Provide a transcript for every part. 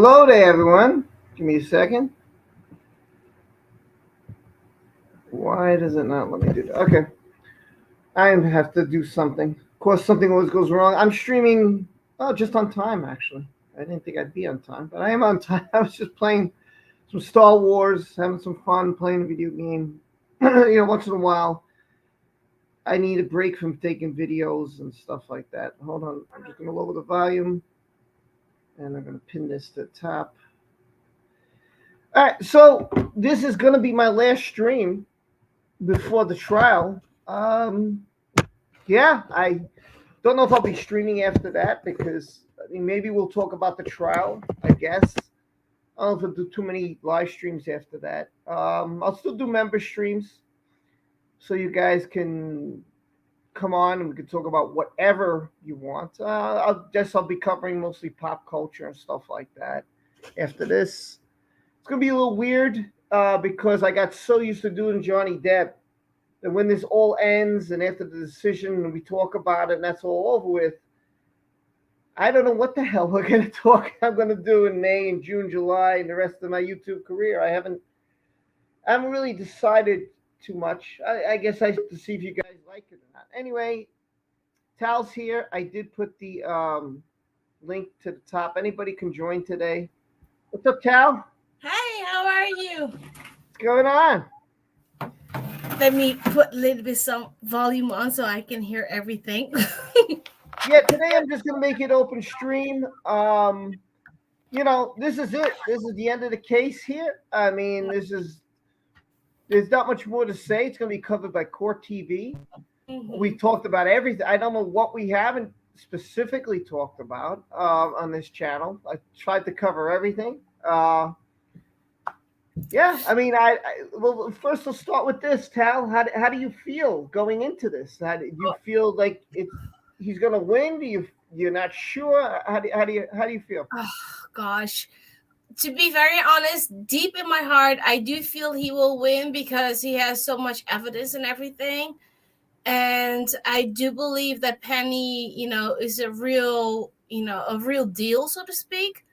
Hello there, everyone. Give me a second. Why does it not let me do that? Okay. I have to do something. Of course, something always goes wrong. I'm streaming, just on time, actually. I didn't think I'd be on time, but I am on time. I was just playing some Star Wars, having some fun, playing a video game. Once in a while, I need a break from taking videos and stuff like that. Hold on. I'm just going to lower the volume, and I'm going to pin this to the top. All right, so this is going to be my last stream before the trial. Yeah, I don't know if I'll be streaming after that because maybe we'll talk about the trial. I guess I don't know if I'll do too many live streams after that. I'll still do member streams, so you guys can come on and we can talk about whatever you want. I'll be covering mostly pop culture and stuff like that. After this, it's gonna be a little weird because I got so used to doing Johnny Depp. And when this all ends and after the decision and we talk about it and that's all over with, I don't know what the hell I'm gonna do in May and June, July, and the rest of my YouTube career. I haven't really decided too much. I guess I have to see if you guys like it or not. Anyway, Tal's here. I did put the link to the top. Anybody can join today. What's up, Tal? Hi, how are you? What's going on? Let me put a little bit some volume on so I can hear everything. Yeah, today I'm just gonna make it open stream. This is it. This is the end of the case here. I mean, there's not much more to say. It's gonna be covered by Court TV. Mm-hmm. We talked about everything. I don't know what we haven't specifically talked about on this channel. I tried to cover everything. Yeah, I mean, well, first let's start with this, Tal. How do you feel going into this? How do you feel like he's gonna win? You're not sure? How do you feel? Oh gosh, to be very honest, deep in my heart, I do feel he will win because he has so much evidence and everything, and I do believe that Penny, is a real deal, so to speak.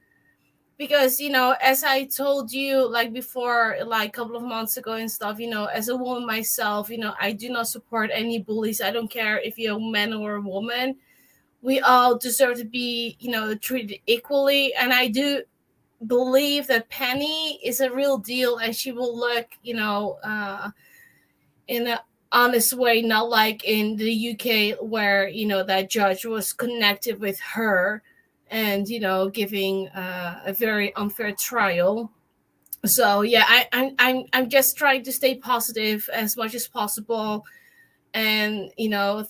Because as I told you like before, like a couple of months ago and stuff, as a woman myself, I do not support any bullies. I don't care if you're a man or a woman. We all deserve to be treated equally, and I do believe that Penny is a real deal, and she will look in an honest way, not like in the UK where that judge was connected with her and giving a very unfair trial. So yeah, I'm just trying to stay positive as much as possible, and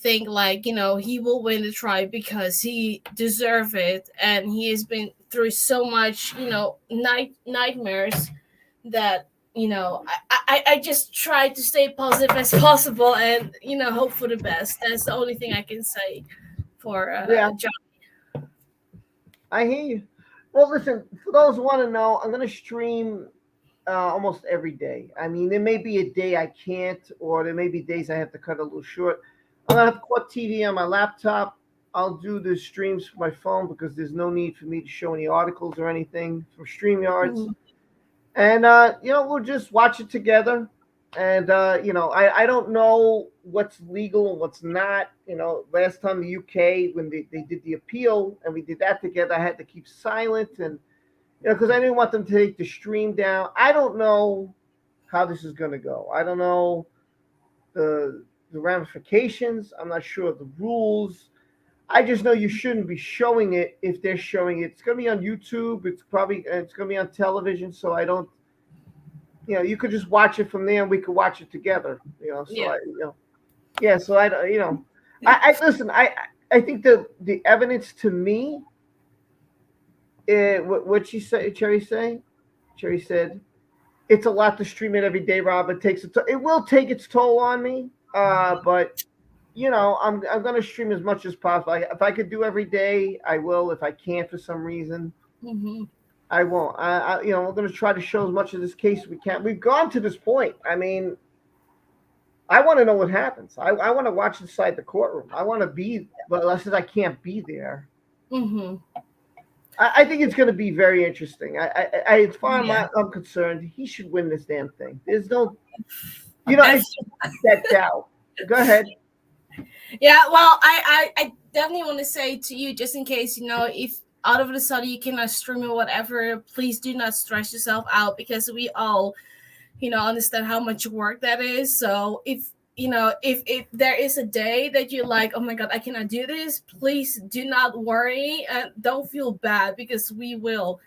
think like he will win the trial because he deserves it, and he has been through so much nightmares that I just try to stay positive as possible and hope for the best. That's the only thing I can say for John. I hear you. Well, listen, for those who want to know, I'm going to stream almost every day. I mean, there may be a day I can't, or there may be days I have to cut a little short. I'm going to have Court TV on my laptop. I'll do the streams from my phone because there's no need for me to show any articles or anything from StreamYards. Mm-hmm. And, we'll just watch it together. And, I don't know what's legal and what's not. Last time the UK, when they did the appeal and we did that together, I had to keep silent and, because I didn't want them to take the stream down. I don't know how this is going to go. I don't know the ramifications. I'm not sure of the rules. I just know you shouldn't be showing it if they're showing it. It's going to be on YouTube. It's going to be on television. So I don't, you could just watch it from there and we could watch it together. So yeah. So I listen. I think the evidence to me. What she say? Cherry said, it's a lot to stream it every day, Rob. It will take its toll on me. But I'm gonna stream as much as possible. If I could do every day, I will. If I can't for some reason, I won't. We're gonna try to show as much of this case as we can. We've gone to this point. I mean, I want to know what happens. I want to watch inside the courtroom. I want to be, but unless I can't be there. Mm-hmm. I think it's going to be very interesting. As far Yeah. as I'm concerned, he should win this damn thing. There's no, As it's just that doubt. Go ahead. Yeah, well, I definitely want to say to you, just in case, if out of the sudden you cannot stream or whatever, please do not stress yourself out, because we all, understand how much work that is. So if there is a day that you're like, oh my God, I cannot do this, please do not worry and don't feel bad, because we will,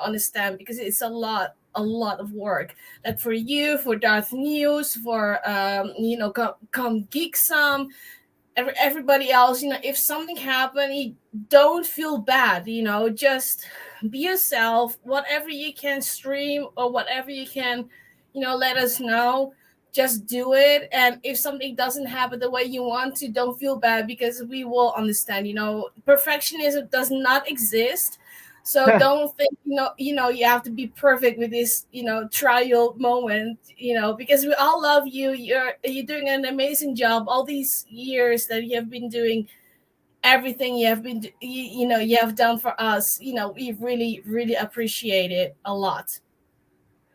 understand, because it's a lot of work, like for you, for Darth News, for come geek some, everybody else. If something happened, you don't feel bad. Just be yourself. Whatever you can stream or whatever you can, let us know. Just do it. And if something doesn't happen the way you want to, don't feel bad, because we will understand. Perfectionism does not exist. So don't think, you have to be perfect with this, trial moment, because we all love you. You're doing an amazing job all these years that you have been doing everything you have been, you have done for us. We really, really appreciate it a lot.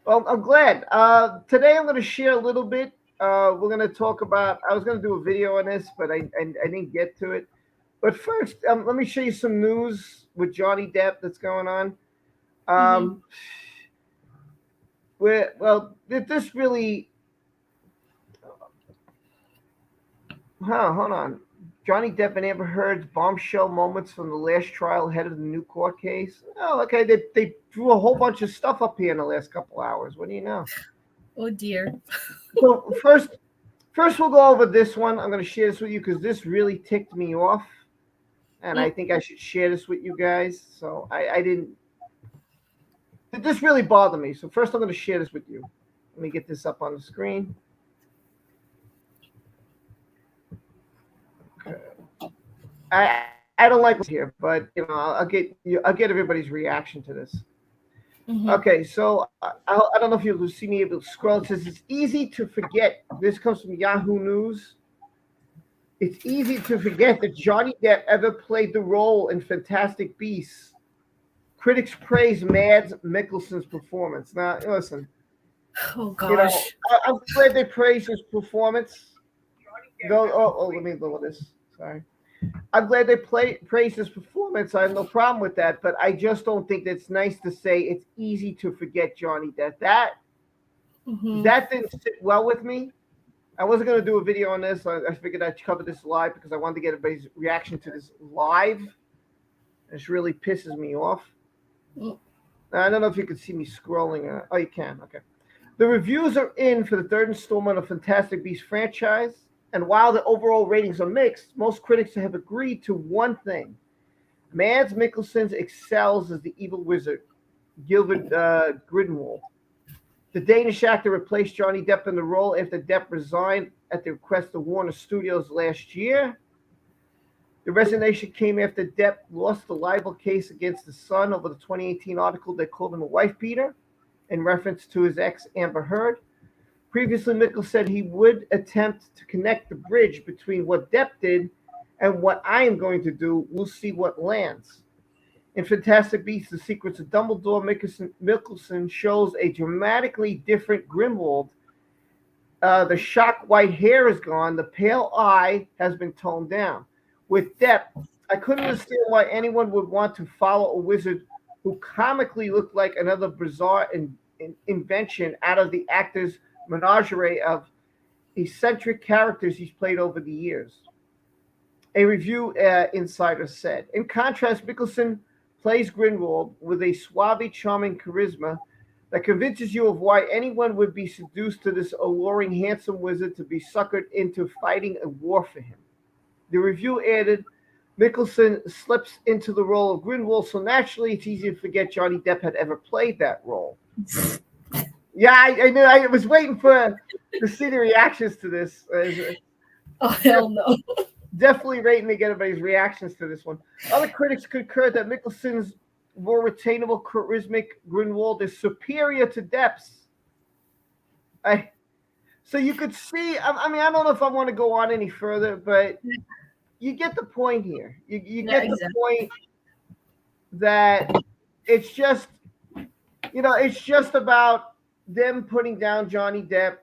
Well, I'm glad. Today I'm going to share a little bit. We're going to talk about. I was going to do a video on this, but I didn't get to it. But first, let me show you some news with Johnny Depp that's going on. Mm-hmm. This really. Hold on. Johnny Depp and Amber Heard's bombshell moments from the last trial ahead of the new court case. Oh, okay. They threw a whole bunch of stuff up here in the last couple hours. What do you know? Oh dear. So first we'll go over this one. I'm going to share this with you because this really ticked me off, and I think I should share this with you guys. So I didn't. This really bothered me. So first I'm going to share this with you. Let me get this up on the screen. Okay. I don't like what's here, but I'll get everybody's reaction to this. Mm-hmm. Okay, so I don't know if you'll see me able to scroll. It says it's easy to forget. This comes from Yahoo News. It's easy to forget that Johnny Depp ever played the role in Fantastic Beasts. Critics praise Mads Mikkelsen's performance. Now, listen, Oh gosh. I'm glad they praise his performance. Let me lower this. Sorry. I'm glad they praise his performance. I have no problem with that, but I just don't think it's nice to say it's easy to forget Johnny Depp. That didn't sit well with me. I wasn't going to do a video on this. I figured I'd cover this live because I wanted to get everybody's reaction to this live. This really pisses me off. I don't know if you can see me scrolling. Oh, you can. Okay. The reviews are in for the third installment of Fantastic Beasts franchise. And while the overall ratings are mixed, most critics have agreed to one thing. Mads Mikkelsen excels as the evil wizard, Gilbert Grindelwald. The Danish actor replaced Johnny Depp in the role after Depp resigned at the request of Warner Studios last year. The resignation came after Depp lost the libel case against his son over the 2018 article that called him a wife beater, in reference to his ex Amber Heard. Previously, Mikkelsen said he would attempt to connect the bridge between what Depp did and what I am going to do. We'll see what lands. In Fantastic Beasts: The Secrets of Dumbledore, Mikkelsen shows a dramatically different Grindelwald. The shock white hair is gone. The pale eye has been toned down. With Depp, I couldn't understand why anyone would want to follow a wizard who comically looked like another bizarre invention out of the actor's menagerie of eccentric characters he's played over the years. A review insider said. In contrast, Mikkelsen plays Grindelwald with a suave, charming charisma that convinces you of why anyone would be seduced to this alluring, handsome wizard to be suckered into fighting a war for him. The review added, Mikkelsen slips into the role of Grindelwald, so naturally it's easy to forget Johnny Depp had ever played that role. Yeah, I knew. I was waiting to see the reactions to this. Oh hell no! Definitely waiting to get everybody's reactions to this one. Other critics concurred that Mikkelsen's more retainable, charismatic Grindelwald is superior to Depp's. So you could see. I mean, I don't know if I want to go on any further, but you get the point here. You get the point. that it's just, it's just about them putting down Johnny Depp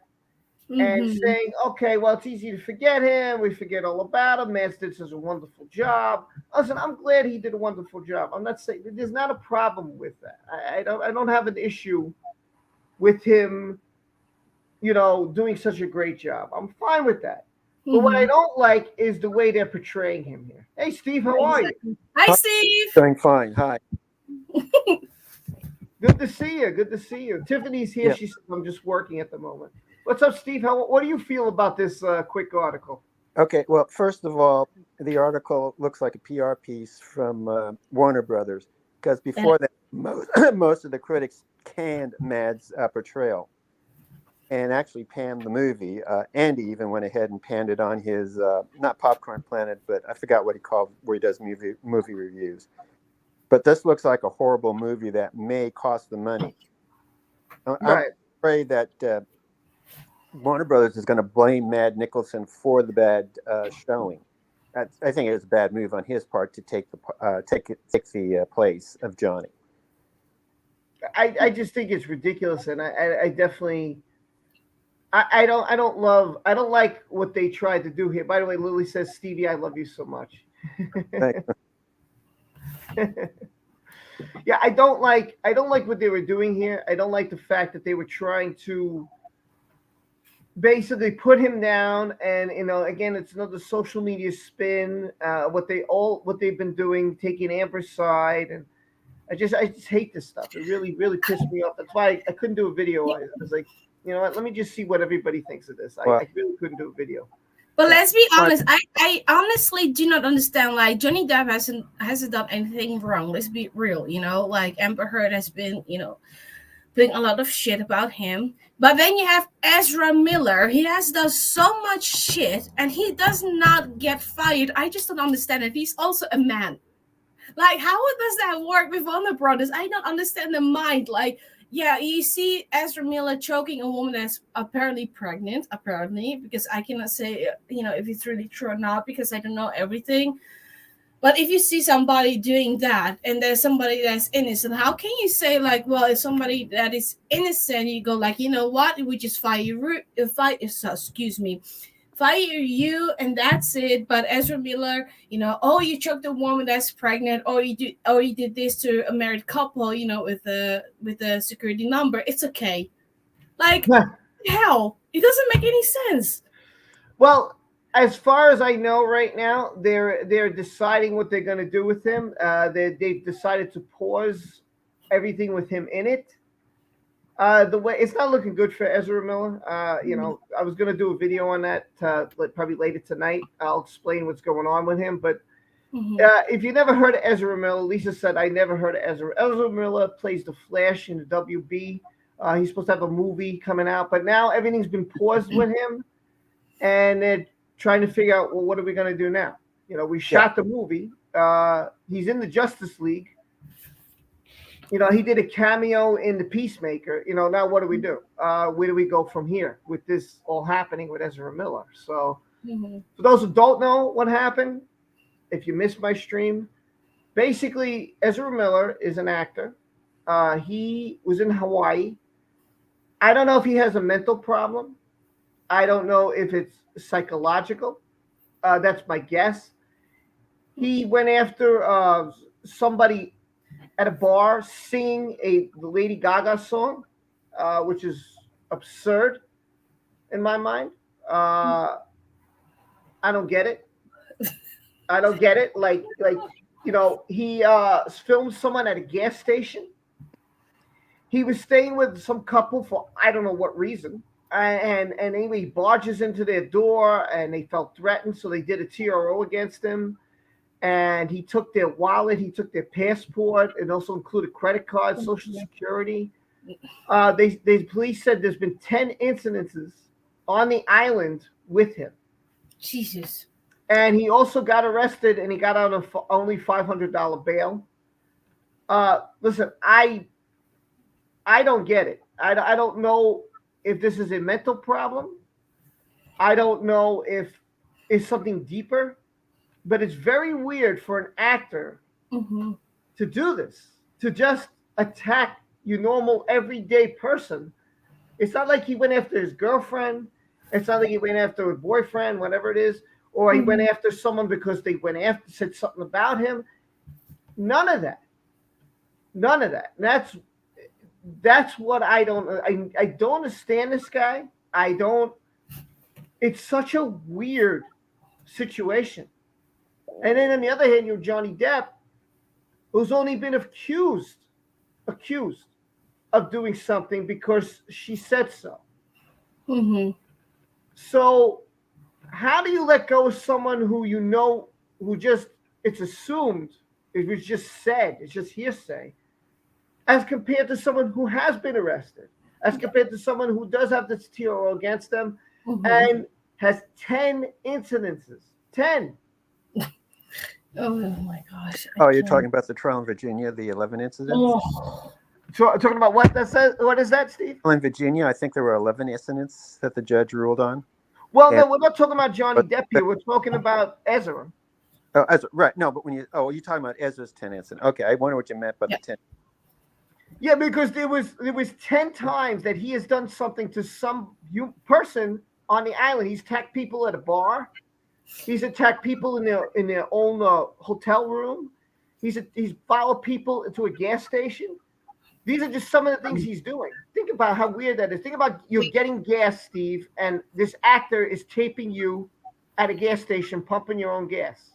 and Mm-hmm. saying, okay, well, it's easy to forget him. We forget all about him. Man did such a wonderful job. Listen, I'm glad he did a wonderful job. I'm not saying there's not a problem with that. I don't have an issue with him, doing such a great job. I'm fine with that. But what I Mm-hmm. don't like is the way they're portraying him here. Hey, Steve, how are you? Exactly. Hi, Hi, Steve. doing fine. Hi. Good to see you. Good to see you. Tiffany's here. Yeah. She said I'm just working at the moment. What's up, Steve? What do you feel about this quick article? Okay. Well, first of all, the article looks like a PR piece from Warner Brothers because And before that, most of the critics canned Mad's portrayal and actually panned the movie. Andy even went ahead and panned it on his not Popcorn Planet, but I forgot what he called where he does movie reviews. But this looks like a horrible movie that may cost them money. I'm Right. afraid that Warner Brothers is going to blame Mad Nicholson for the bad showing. I think it was a bad move on his part to take the place of Johnny. I just think it's ridiculous, and I definitely I don't like what they tried to do here. By the way, Lily says, Stevie, I love you so much. Thank- Yeah, I don't like what they were doing here. I don't like the fact that they were trying to basically put him down, and again, it's another social media spin. What they've been doing, taking Amber's side, and I just hate this stuff. It really really pissed me off. That's why I couldn't do a video. I was like, you know what? Let me just see what everybody thinks of this. I, well, I really couldn't do a video. but let's be but honest. I honestly do not understand. Like Johnny Depp hasn't done anything wrong. Let's be real. Like Amber Heard has been putting a lot of shit about him. But then you have Ezra Miller. He has done so much shit, and he does not get fired. I just don't understand it. He's also a man. Like, how does that work with Warner Brothers? I don't understand the mind. Like, yeah, you see Ezra Miller choking a woman that's apparently pregnant, apparently, because I cannot say, if it's really true or not, because I don't know everything. But if you see somebody doing that and there's somebody that's innocent, how can you say, like, well, if somebody that is innocent, you go like, you know what, we just fire you and that's it. But Ezra Miller, oh, you choked a woman that's pregnant, or you did this to a married couple, with a security number. It's okay. Like, hell, it doesn't make any sense. Well, as far as I know, right now they're deciding what they're going to do with him. They've decided to pause everything with him in it. The way it's not looking good for Ezra Miller. I was going to do a video on that probably later tonight. I'll explain what's going on with him. But Mhm. if you never heard of Ezra Miller, Lisa said I never heard of Ezra. Ezra Miller plays the Flash in the WB. He's supposed to have a movie coming out, but now everything's been paused with him, and they're trying to figure out, well, what are we going to do now? We yeah, shot the movie. He's in the Justice League. He did a cameo in the Peacemaker. Now what do we do? Where do we go from here with this all happening with Ezra Miller? So, Mhm. for those who don't know what happened, if you missed my stream, basically Ezra Miller is an actor. He was in Hawaii. I don't know if he has a mental problem. I don't know if it's psychological. That's my guess. He went after somebody at a bar singing the Lady Gaga song, which is absurd in my mind. Uh, I don't get it. I don't get it. He filmed someone at a gas station. He was staying with some couple for I don't know what reason. And anyway, he barges into their door and they felt threatened, so they did a TRO against him. And he took their wallet, he took their passport, and also included credit cards, social security. The police said there's been 10 incidences on the island with him, Jesus. and he also got arrested, and he got out on only $500 bail. Listen, I don't get it. I don't know if this is a mental problem. I don't know if it's something deeper, but it's very weird for an actor Hmm. to do this, to just attack your normal everyday person. It's not like he went after his girlfriend. It's not like he went after a boyfriend, whatever it is, or he went after someone because they went after, said something about him. None of that. None of that. That's what I don't understand this guy. I don't. It's such a weird situation. And then on the other hand, you're Johnny Depp, who's only been accused of doing something because she said so. Mm-hmm. So how do you let go of someone who just, it's assumed, it was just said, it's just hearsay, as compared to someone who has been arrested, as compared to someone who does have this TRO against them and has 10 incidences. 10. Oh my gosh. Oh, you're talking about the trial in Virginia, the 11 incidents? Oh. So talking about what that says? What is that, Steve? In Virginia, I think there were 11 incidents that the judge ruled on. Well, no, we're not talking about Johnny Depp here. We're talking about Ezra. Oh, Ezra, right. No, but you're talking about Ezra's 10 incidents. Okay, I wonder what you meant by the 10. Yeah, because there was 10 times that he has done something to some person on the island. He's attacked people at a bar. He's attacked people in their own hotel room. He's followed people into a gas station. These are just some of the things he's doing. Think about how weird that is. Think about you're getting gas, Steve, and this actor is taping you at a gas station, pumping your own gas.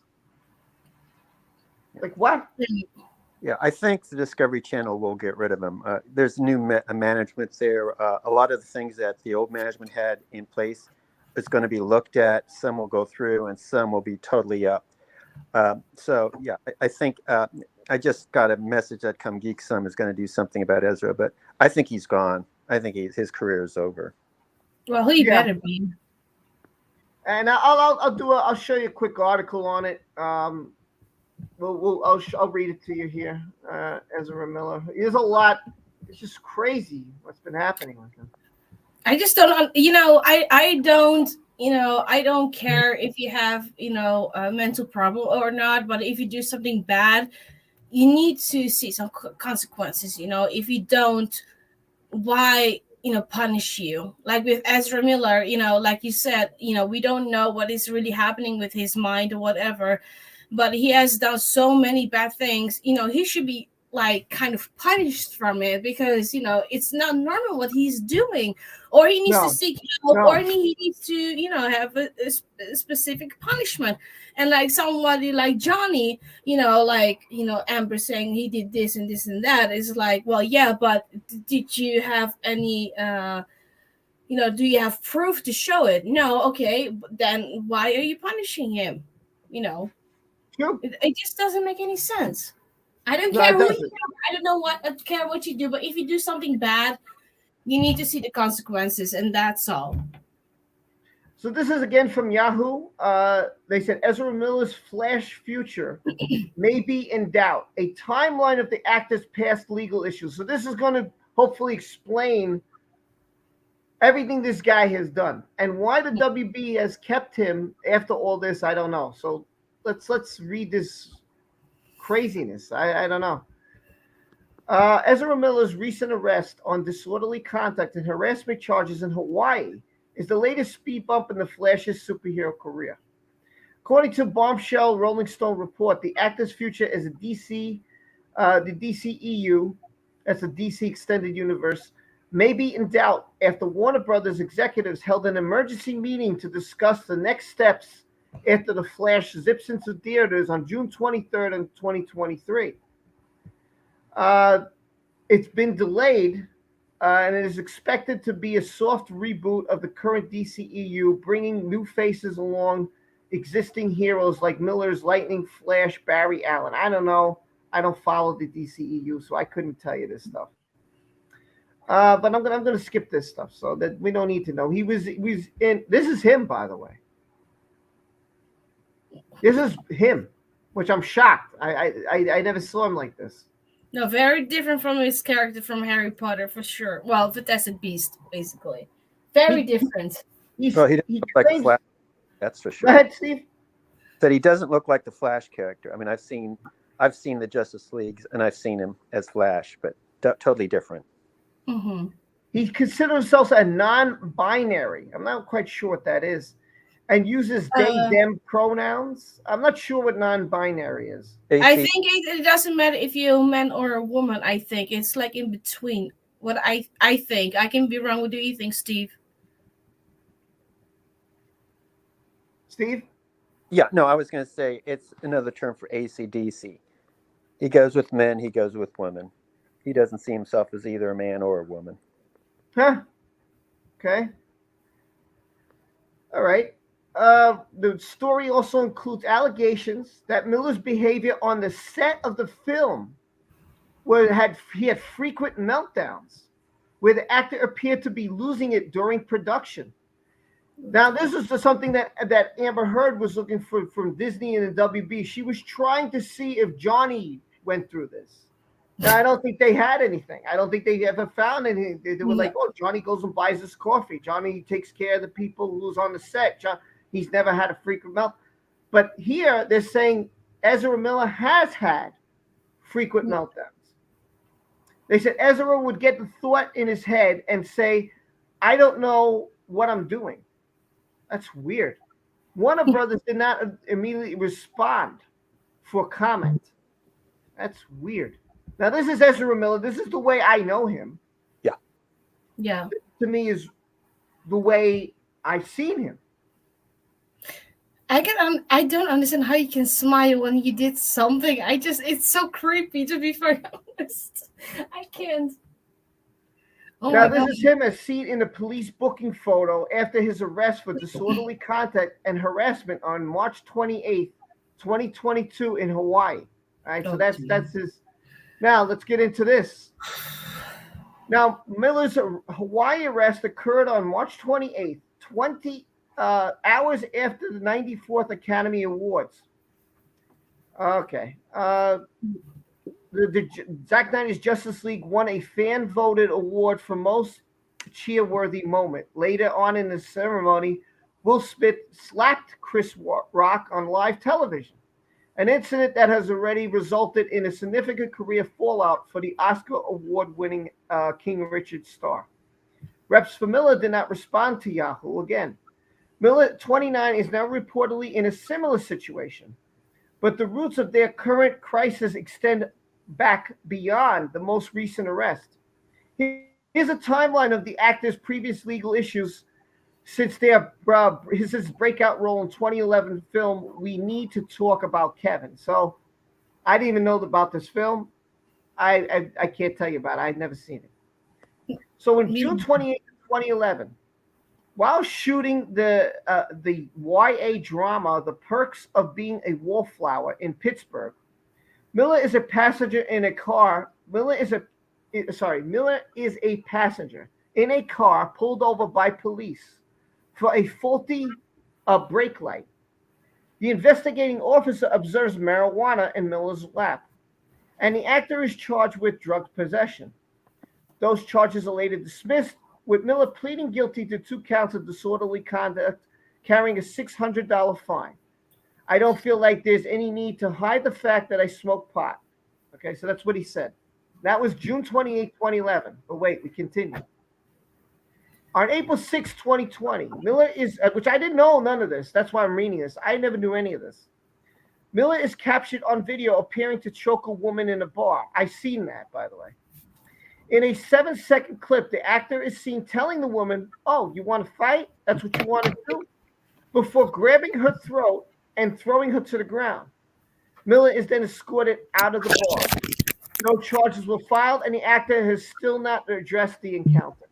Like what? Yeah, I think the Discovery Channel will get rid of him. There's new management there. A lot of the things that the old management had in place is going to be looked at. Some will go through and some will be totally up. So, yeah, I think I just got a message that Come Geek Some is going to do something about Ezra, but I think he's gone. I think his career is over. Well, he better be. And I'll show you a quick article on it. I'll read it to you here. Ezra Miller. There's a lot. It's just crazy what's been happening with him. I just don't. I don't care if you have a mental problem or not. But if you do something bad, you need to see some consequences. If you don't, why punish you? Like with Ezra Miller, like you said, we don't know what is really happening with his mind or whatever. But he has done so many bad things. He should be like kind of punished from it because it's not normal what he's doing, or he needs to seek help, or he needs to have a specific punishment. And like somebody like Johnny, Amber saying he did this and this and that is like, well, yeah, but did you have any do you have proof to show it? No. Okay, then why are you punishing him? It just doesn't make any sense. I don't care who you are. I don't care what you do, but if you do something bad, you need to see the consequences, and that's all. So this is again from Yahoo. They said Ezra Miller's Flash future may be in doubt. A timeline of the actor's past legal issues. So this is going to hopefully explain everything this guy has done and why the WB has kept him after all this. I don't know. So let's read this craziness. I don't know. Ezra Miller's recent arrest on disorderly conduct and harassment charges in Hawaii is the latest speed bump in the Flash's superhero career. According to bombshell Rolling Stone report, the actor's future as the DCEU, that's the DC Extended Universe, may be in doubt after Warner Brothers executives held an emergency meeting to discuss the next steps after the Flash zips into theaters on June 23rd in 2023. It's been delayed, and it is expected to be a soft reboot of the current DCEU, bringing new faces along existing heroes like Miller's Lightning Flash, Barry Allen. I don't know. I don't follow the DCEU, so I couldn't tell you this stuff. But I'm gonna skip this stuff so that we don't need to know. He was in. This is him, by the way. This is him, which I'm shocked. I never saw him like this. No, very different from his character from Harry Potter, for sure. Well, Fantastic Beast, basically. Very different. He doesn't look like the Flash. That's for sure. Go ahead, Steve. That he doesn't look like the Flash character. I mean, I've seen I've seen the Justice Leagues and I've seen him as Flash, but totally different. Mm-hmm. He considers himself a non-binary. I'm not quite sure what that is, and uses they, them pronouns. I'm not sure what non-binary is. I think it doesn't matter if you're a man or a woman. I think it's like in between. What I think. I can be wrong. What do you think, Steve? Steve? Yeah, no, I was going to say it's another term for AC/DC. He goes with men, he goes with women. He doesn't see himself as either a man or a woman. Huh? Okay. All right. The story also includes allegations that Miller's behavior on the set of the film, where he had frequent meltdowns, where the actor appeared to be losing it during production. Now, this is something that Amber Heard was looking for from Disney and the WB. She was trying to see if Johnny went through this. Now, I don't think they had anything. I don't think they ever found anything. They were like, oh, Johnny goes and buys his coffee. Johnny takes care of the people who's on the set. He's never had a frequent melt. But here they're saying Ezra Miller has had frequent meltdowns. They said Ezra would get the thought in his head and say, I don't know what I'm doing. That's weird. Warner Brothers did not immediately respond for comment. That's weird. Now, this is Ezra Miller. This is the way I know him. Yeah. Yeah. To me, is the way I've seen him. I don't understand how you can smile when you did something. It's so creepy, to be very honest. I can't. Oh, now, this is him as seen in the police booking photo after his arrest for disorderly conduct and harassment on March 28th, 2022 in Hawaii. All right, so that's his. Now, let's get into this. Now, Miller's Hawaii arrest occurred on March 28th, 20 hours after the 94th Academy Awards. Okay. The Zack Snyder's Justice League won a fan-voted award for most cheer-worthy moment. Later on in the ceremony, Will Smith slapped Chris Rock on live television, an incident that has already resulted in a significant career fallout for the Oscar award-winning King Richard star. Reps for Miller did not respond to Yahoo again. Miller, 29, is now reportedly in a similar situation, but the roots of their current crisis extend back beyond the most recent arrest. Here's a timeline of the actor's previous legal issues since his breakout role in 2011 film We Need to Talk About Kevin. So I didn't even know about this film. I can't tell you about it. I've never seen it. So in June 28, 2011, while shooting the YA drama The Perks of Being a Wallflower in Pittsburgh, Miller is a passenger in a car. Miller is a passenger in a car pulled over by police for a faulty brake light. The investigating officer observes marijuana in Miller's lap, and the actor is charged with drug possession. Those charges are later dismissed, with Miller pleading guilty to 2 counts of disorderly conduct, carrying a $600 fine. I don't feel like there's any need to hide the fact that I smoke pot. Okay, so that's what he said. That was June 28, 2011. But wait, we continue. On April 6, 2020, Miller is, which I didn't know none of this. That's why I'm reading this. I never knew any of this. Miller is captured on video appearing to choke a woman in a bar. I've seen that, by the way. In a 7-second clip, the actor is seen telling the woman, oh, you want to fight? That's what you want to do? Before grabbing her throat and throwing her to the ground. Miller is then escorted out of the bar. No charges were filed, and the actor has still not addressed the encounter.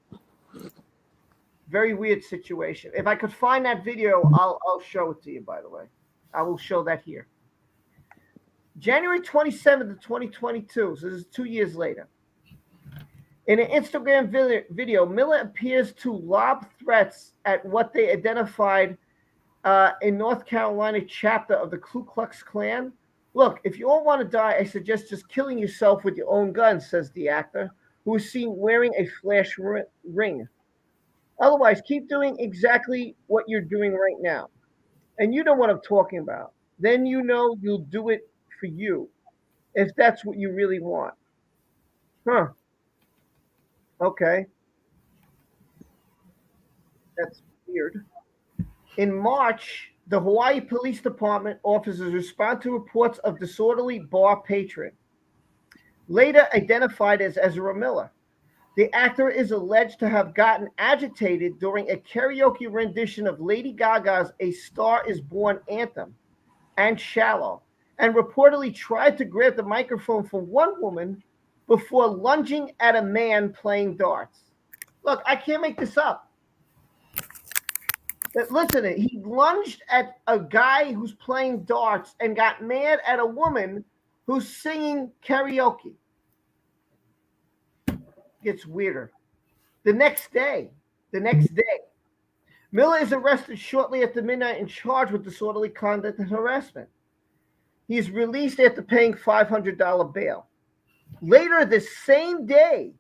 Very weird situation. If I could find that video, I'll show it to you, by the way. I will show that here. January 27th of 2022, so this is 2 years later. In an Instagram video, Miller appears to lob threats at what they identified in North Carolina chapter of the Ku Klux Klan. Look, if you all want to die, I suggest just killing yourself with your own gun, says the actor, who is seen wearing a flash ring. Otherwise, keep doing exactly what you're doing right now. And you know what I'm talking about. Then you know you'll do it for you. if that's what you really want. Huh. Okay. That's weird. In March, the Hawaii Police Department officers respond to reports of disorderly bar patron, later identified as Ezra Miller. The actor is alleged to have gotten agitated during a karaoke rendition of Lady Gaga's A Star Is Born anthem and Shallow, and reportedly tried to grab the microphone from one woman before lunging at a man playing darts. Look, I can't make this up. Listen, he lunged at a guy who's playing darts and got mad at a woman who's singing karaoke. Gets weirder. The next day, Miller is arrested shortly after midnight and charged with disorderly conduct and harassment. He is released after paying $500 bail. Later this same day,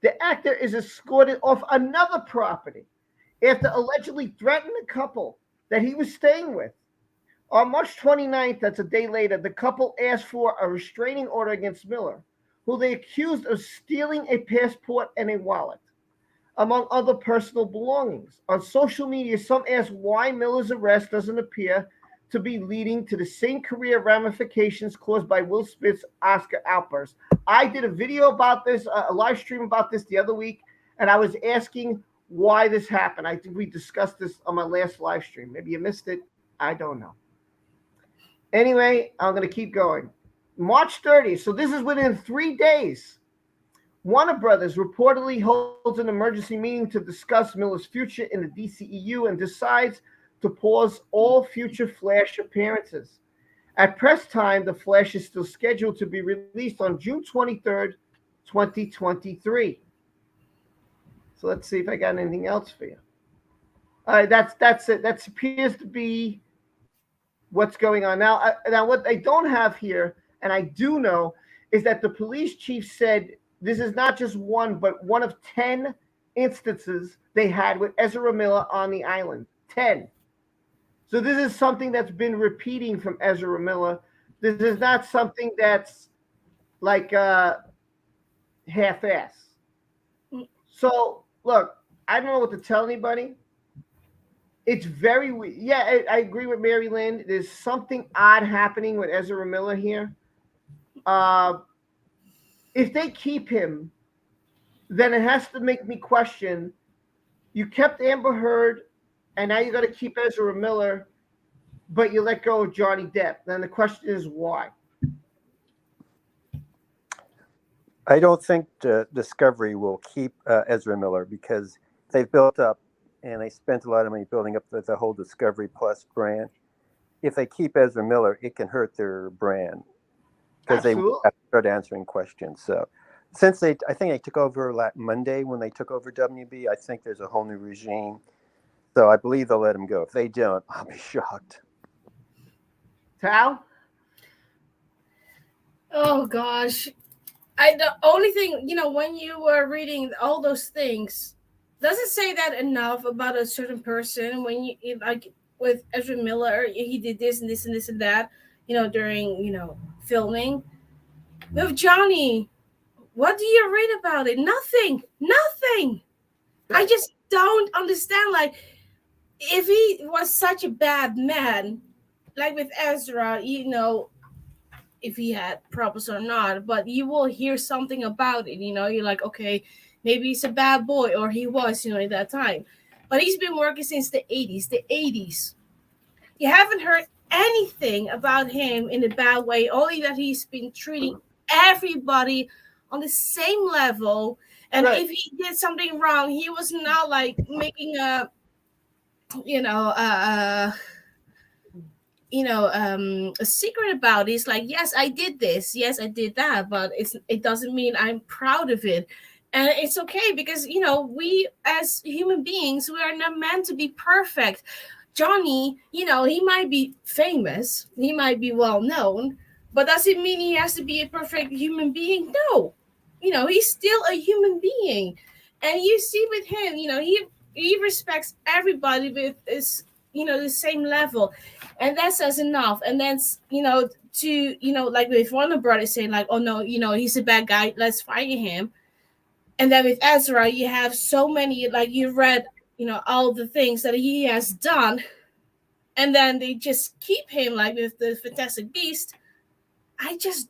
the actor is escorted off another property after allegedly threatening a couple that he was staying with. On March 29th, that's a day later, the couple asked for a restraining order against Miller, who they accused of stealing a passport and a wallet, among other personal belongings. On social media, some ask why Miller's arrest doesn't appear to be leading to the same career ramifications caused by Will Smith's Oscar outburst. I did a video about this, a live stream about this the other week, and I was asking why this happened. I think we discussed this on my last live stream. Maybe you missed it. I don't know. Anyway, I'm going to keep going. March 30th, so this is within 3 days. Warner Brothers reportedly holds an emergency meeting to discuss Miller's future in the DCEU and decides to pause all future Flash appearances. At press time, the Flash is still scheduled to be released on June 23rd, 2023. So let's see if I got anything else for you. All right, that's it. That appears to be what's going on. Now, what I don't have here, and I do know, is that the police chief said this is not just one, but one of 10 instances they had with Ezra Miller on the island. 10. So this is something that's been repeating from Ezra Miller. This is not something that's like half-ass. So, look, I don't know what to tell anybody. It's very weird. Yeah, I agree with Mary Lynn. There's something odd happening with Ezra Miller here. If they keep him, then it has to make me question. You kept Amber Heard, and now you got to keep Ezra Miller, but you let go of Johnny Depp. Then the question is why? I don't think Discovery will keep Ezra Miller because they've built up and they spent a lot of money building up the whole Discovery Plus brand. If they keep Ezra Miller, it can hurt their brand because they have to start answering questions. So since I think they took over Monday when they took over WB, I think there's a whole new regime. So I believe they'll let him go. If they don't, I'll be shocked. Tal? Oh gosh. The only thing, when you were reading all those things, doesn't say that enough about a certain person. When you like with Ezra Miller, he did this and this and this and that, during filming. With Johnny, what do you read about it? Nothing. I just don't understand. Like, if he was such a bad man, like with Ezra, if he had problems or not, but you will hear something about it. You're like, okay, maybe he's a bad boy, or he was, at that time. But he's been working since the 80s. You haven't heard anything about him in a bad way, only that he's been treating everybody on the same level. And if he did something wrong, he was not like making a secret about it. It's like, yes, I did this, yes, I did that, but it doesn't mean I'm proud of it. And it's okay because we as human beings, we are not meant to be perfect. Johnny, he might be famous, he might be well known, but does it mean he has to be a perfect human being? No. He's still a human being. And you see with him, he respects everybody with his, the same level. And that says enough. And then, to, you know, like with Warner Brothers saying like, oh no, you know, he's a bad guy, let's fire him. And then with Ezra, you have so many, like you read, you know, all the things that he has done, and then they just keep him like with the Fantastic Beast. I just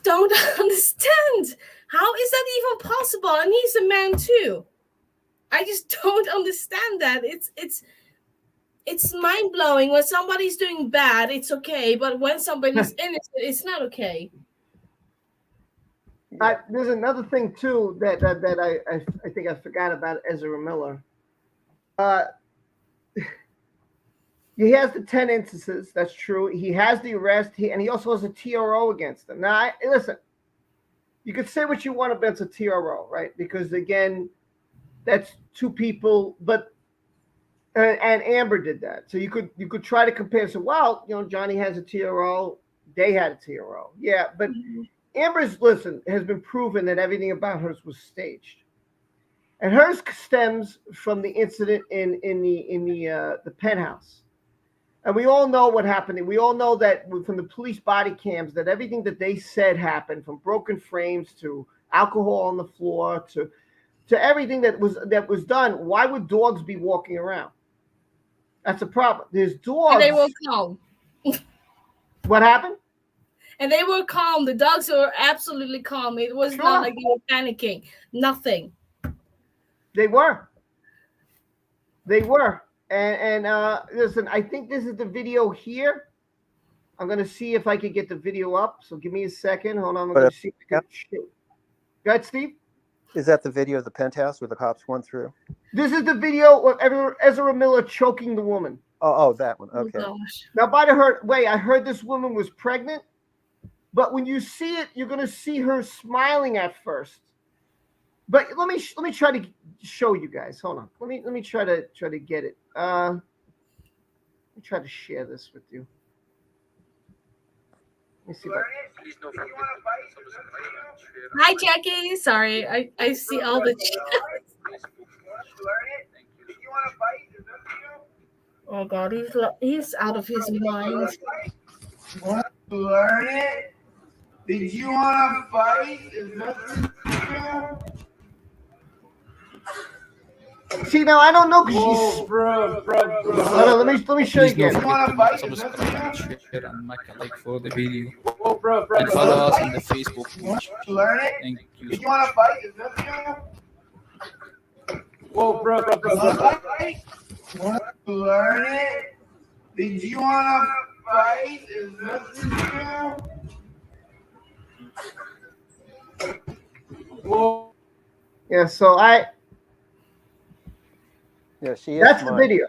don't understand. How is that even possible? And he's a man too. I just don't understand that. It's mind blowing. When somebody's doing bad, it's okay, but when somebody's innocent, it's not okay. There's another thing too that I think I forgot about Ezra Miller. He has the 10 instances. That's true. He has the arrest. And he also has a TRO against him. Now, listen, you could say what you want about a TRO, right? Because again, that's two people. But and Amber did that. So you could try to compare. So, well, you know, Johnny has a TRO. They had a TRO. Yeah, but Amber's, listen, has been proven that everything about hers was staged. And hers stems from the incident in the penthouse. And we all know what happened. We all know that from the police body cams that everything that they said happened, from broken frames to alcohol on the floor to everything that was done. Why would dogs be walking around? That's a problem. There's dogs. And they were calm. What happened? And they were calm. The dogs were absolutely calm. It was not like they were panicking. Nothing. They were. And listen, I think this is the video here. I'm going to see if I can get the video up. So give me a second. Hold on. I'm going to see if I can shoot. Go ahead, Steve. Is that the video of the penthouse where the cops went through? This is the video of Ezra Miller choking the woman. Oh, that one. Okay. Oh, gosh. Now, I heard this woman was pregnant. But when you see it, you're going to see her smiling at first. But let me try to show you guys. Hold on. Let me try to get it. Let me try to share this with you. Let me see if Hi, Jackie. Sorry, I see all the chat. Oh God, he's out of his mind. Want to learn it? Did you want to fight? Is that See, now I don't know because she's. bro. Hold on, let me show you again. You want to fight? Subscribe, share, and make a like for the video. Whoa, bro. And follow us on the Facebook page. To learn it? Thank you. Did you want to fight? Is that you? Whoa, bro. Want to learn it? Did you want to fight? Is that you? Whoa. Yeah, so Yeah, she is. that's the video.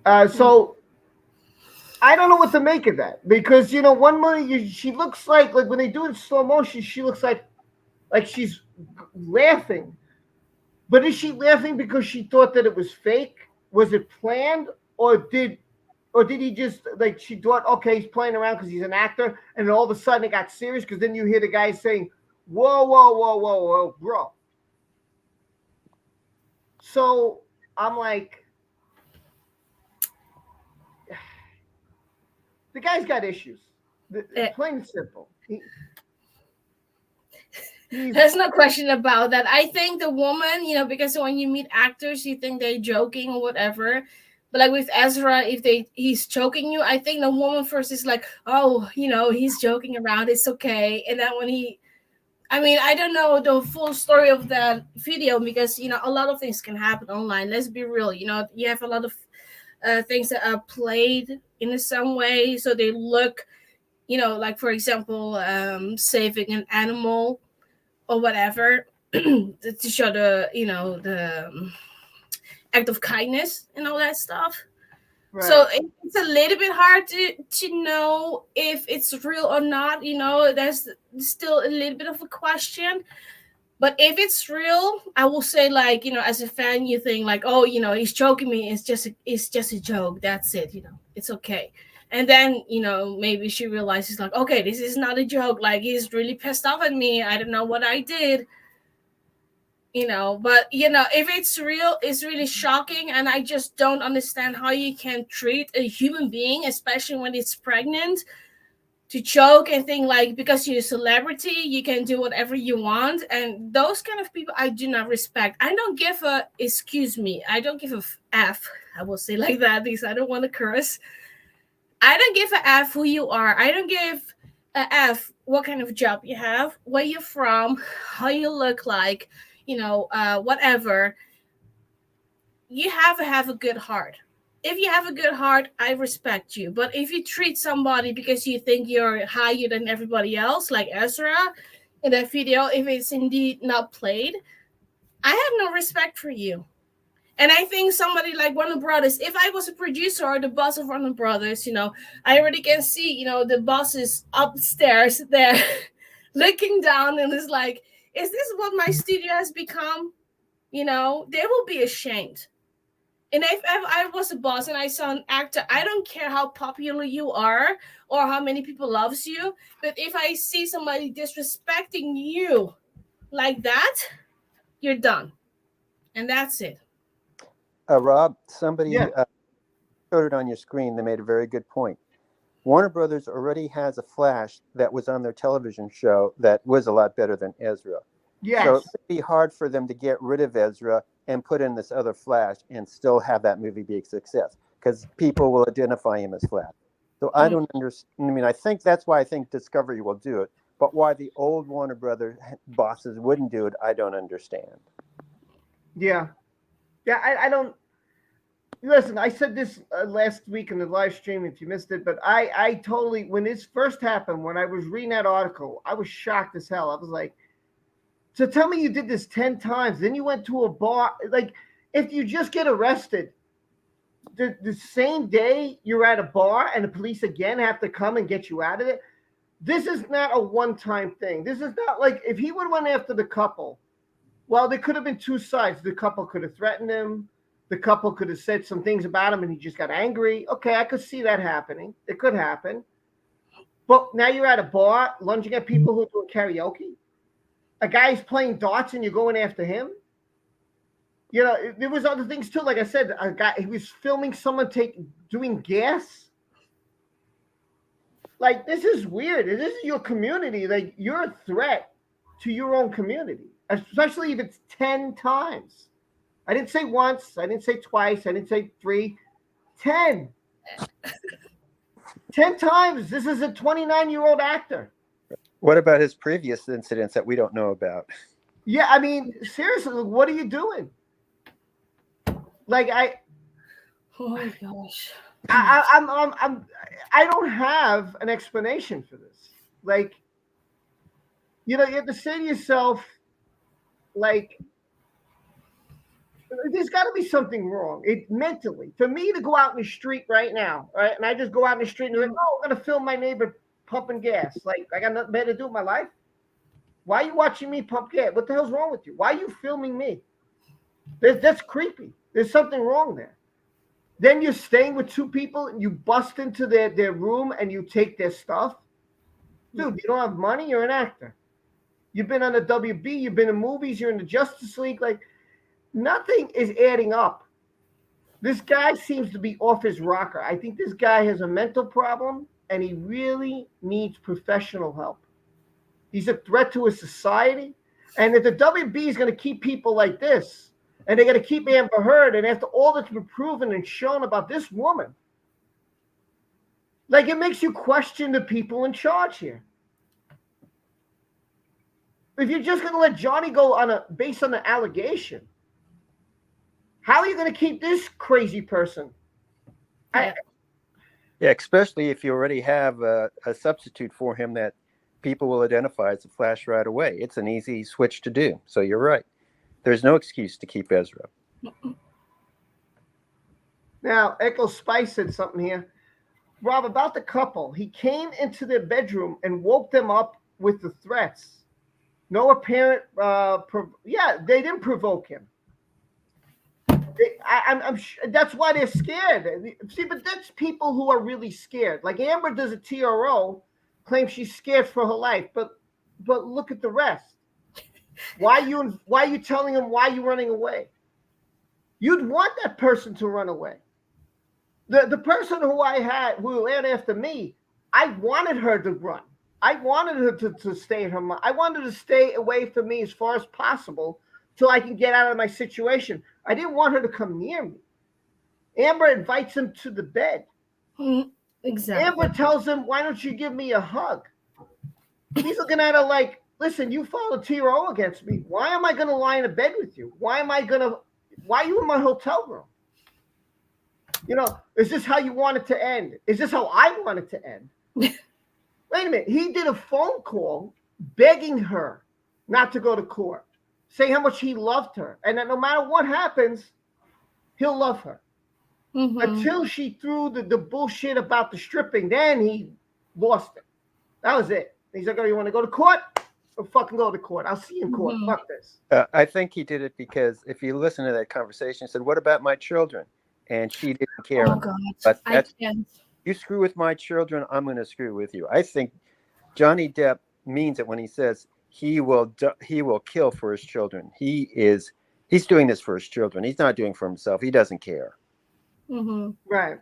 So I don't know what to make of that because you know one moment she looks like when they do it in slow motion, she looks like she's laughing. But is she laughing because she thought that it was fake? Was it planned, or did he just like she thought, okay, he's playing around because he's an actor, and then all of a sudden it got serious because then you hear the guy saying, whoa, bro. So I'm like, the guy's got issues. Plain and simple. There's no question about that. I think the woman, you know, because when you meet actors, you think they're joking or whatever. But like with Ezra, if he's choking you, I think the woman first is like, oh, you know, he's joking around, it's okay. And then when I don't know the full story of that video because, you know, a lot of things can happen online. Let's be real. You know, you have a lot of things that are played in some way. So they look, you know, like, for example, saving an animal or whatever to show the act of kindness and all that stuff. Right. So it's a little bit hard to know if it's real or not. You know, there's still a little bit of a question. But if it's real, I will say, like, you know, as a fan, you think like, oh, you know, he's joking me. It's just a joke. That's it. You know, it's okay. And then, you know, maybe she realizes like, okay, this is not a joke. Like, he's really pissed off at me. I don't know what I did. But if it's real, it's really shocking, and I just don't understand how you can treat a human being, especially when it's pregnant, to choke and think like because you're a celebrity you can do whatever you want. And those kind of people I do not respect. I don't give a I don't give a f, I will say like that because I don't want to curse. I don't give a f who you are. I don't give a f what kind of job you have, where you're from, how you look like, whatever. You have to have a good heart. If you have a good heart, I respect you. But if you treat somebody because you think you're higher than everybody else, like Ezra in that video, if it's indeed not played, I have no respect for you. And I think somebody like Warner Brothers, if I was a producer or the boss of Warner Brothers, I already can see, the boss is upstairs there looking down and is like, is this what my studio has become? They will be ashamed. And if I was a boss and I saw an actor, I don't care how popular you are or how many people loves you, but if I see somebody disrespecting you like that, you're done. And that's it. Rob, somebody Yeah. showed it on your screen. They made a very good point. Warner Brothers already has a Flash that was on their television show that was a lot better than Ezra. Yes. So it would be hard for them to get rid of Ezra and put in this other Flash and still have that movie be a success because people will identify him as Flash. So I don't understand. I mean, I think that's why I think Discovery will do it. But why the old Warner Brothers bosses wouldn't do it, I don't understand. Yeah. Yeah, I don't. Listen, I said this last week in the live stream if you missed it, but I totally, when this first happened, when I was reading that article, I was shocked as hell. I was like, so tell me you did this 10 times, then you went to a bar. Like, if you just get arrested, the same day you're at a bar and the police again have to come and get you out of it, this is not a one-time thing. This is not like, if he would have went after the couple, well, there could have been two sides. The couple could have threatened him. The couple could have said some things about him and he just got angry. Okay, I could see that happening. It could happen. But now you're at a bar lunging at people who are doing karaoke. A guy's playing darts and you're going after him. There was other things too. Like I said, a guy, he was filming someone doing gas. Like, this is weird. This is your community. Like, you're a threat to your own community, especially if it's 10 times. I didn't say once. I didn't say twice. I didn't say 3. 10. 10 times. This is a 29-year-old actor. What about his previous incidents that we don't know about? Yeah, I mean, seriously, what are you doing? Like, Oh my gosh. I don't have an explanation for this. Like, you have to say to yourself, like, there's got to be something wrong. Mentally, for me to go out in the street right now, right, and I just go out in the street and like, oh, I'm gonna film my neighbor pumping gas. Like, I got nothing better to do with my life. Why are you watching me pump gas? What the hell's wrong with you? Why are you filming me? That's creepy. There's something wrong there. Then you're staying with two people and you bust into their room and you take their stuff. Dude, you don't have money, you're an actor. You've been on the WB, you've been in movies, you're in the Justice League. Like, nothing is adding up. This guy seems to be off his rocker. I think this guy has a mental problem and he really needs professional help. He's a threat to his society. And if the WB is going to keep people like this, and they're going to keep Amber Heard, and after all that's been proven and shown about this woman, like, it makes you question the people in charge here. If you're just going to let Johnny go based on the allegation, how are you going to keep this crazy person? Yeah, especially if you already have a substitute for him that people will identify as a Flash right away. It's an easy switch to do. So you're right. There's no excuse to keep Ezra. Now, Echo Spice said something here. Rob, about the couple. He came into their bedroom and woke them up with the threats. No apparent, they didn't provoke him. That's why they're scared. See, but that's people who are really scared. Like Amber does a TRO, claims she's scared for her life, but look at the rest. Why are you telling him why you're running away? You'd want that person to run away. The person who ran after me, I wanted her to run. I wanted her to stay at her mom. I wanted her to stay away from me as far as possible till I can get out of my situation. I didn't want her to come near me. Amber invites him to the bed. Exactly. Amber tells him, "Why don't you give me a hug?" He's looking at her like, "Listen, you filed a TRO against me. Why am I going to lie in a bed with you? Why are you in my hotel room? You know, is this how you want it to end? Is this how I want it to end?" Wait a minute. He did a phone call begging her not to go to court, saying how much he loved her and that no matter what happens, he'll love her. Until she threw the bullshit about the stripping, then he lost it. That was it. He's like, "Oh, you want to go to court? Or fucking go to court. I'll see you in court. Fuck this." I think he did it because if you listen to that conversation, he said, "What about my children?" And she didn't care. Oh God, but I can't. You screw with my children, I'm going to screw with you. I think Johnny Depp means it when he says he will kill for his children. He's doing this for his children. He's not doing it for himself. He doesn't care. Right.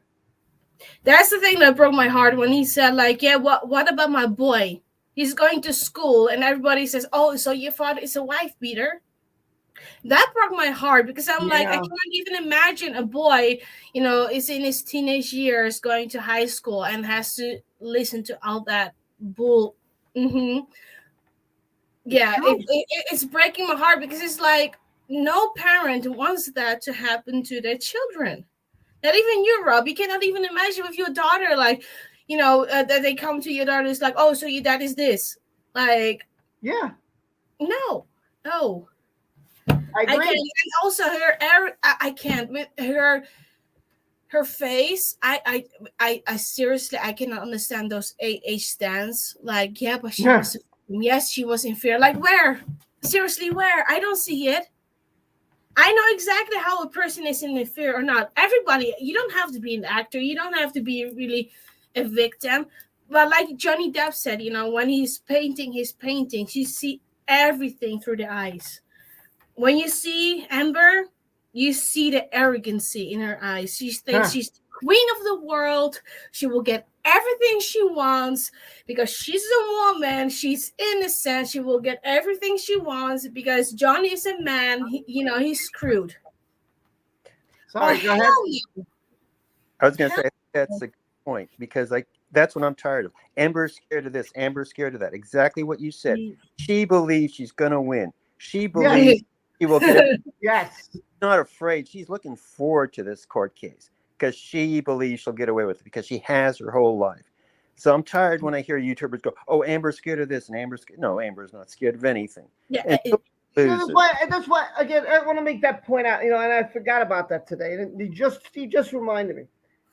That's the thing that broke my heart when he said, like, "Yeah, what about my boy? He's going to school," and everybody says, "Oh, so your father is a wife beater." That broke my heart because I'm like, I can't even imagine a boy, is in his teenage years going to high school and has to listen to all that bull. Yeah, it's breaking my heart because it's like no parent wants that to happen to their children. Not even you, Rob. You cannot even imagine with your daughter, like, that they come to your daughter. It's like, "Oh, so your dad is this." Like, yeah. No. I agree. can't. And also I can't with her face. I seriously, I cannot understand those age stands. Like, yeah, but she was, yes, she was in fear. Like, where? Seriously, where? I don't see it. I know exactly how a person is in fear or not. Everybody, you don't have to be an actor. You don't have to be really a victim. But like Johnny Depp said, when he's painting his paintings, you see everything through the eyes. When you see Amber, you see the arrogancy in her eyes. She thinks she's the queen of the world. She will get everything she wants because she's a woman. She's innocent. She will get everything she wants because Johnny is a man. He's screwed. Sorry, go ahead. I was going to say that's a good point because that's what I'm tired of. Amber's scared of this. Amber's scared of that. Exactly what you said. She believes she's going to win. She believes she will get it. Yes. She's not afraid. She's looking forward to this court case because she believes she'll get away with it because she has her whole life. So I'm tired when I hear YouTubers go, "Oh, Amber's scared of this," and Amber's not scared of anything. Yeah. That's why again I want to make that point out, and I forgot about that today. And Steve just reminded me.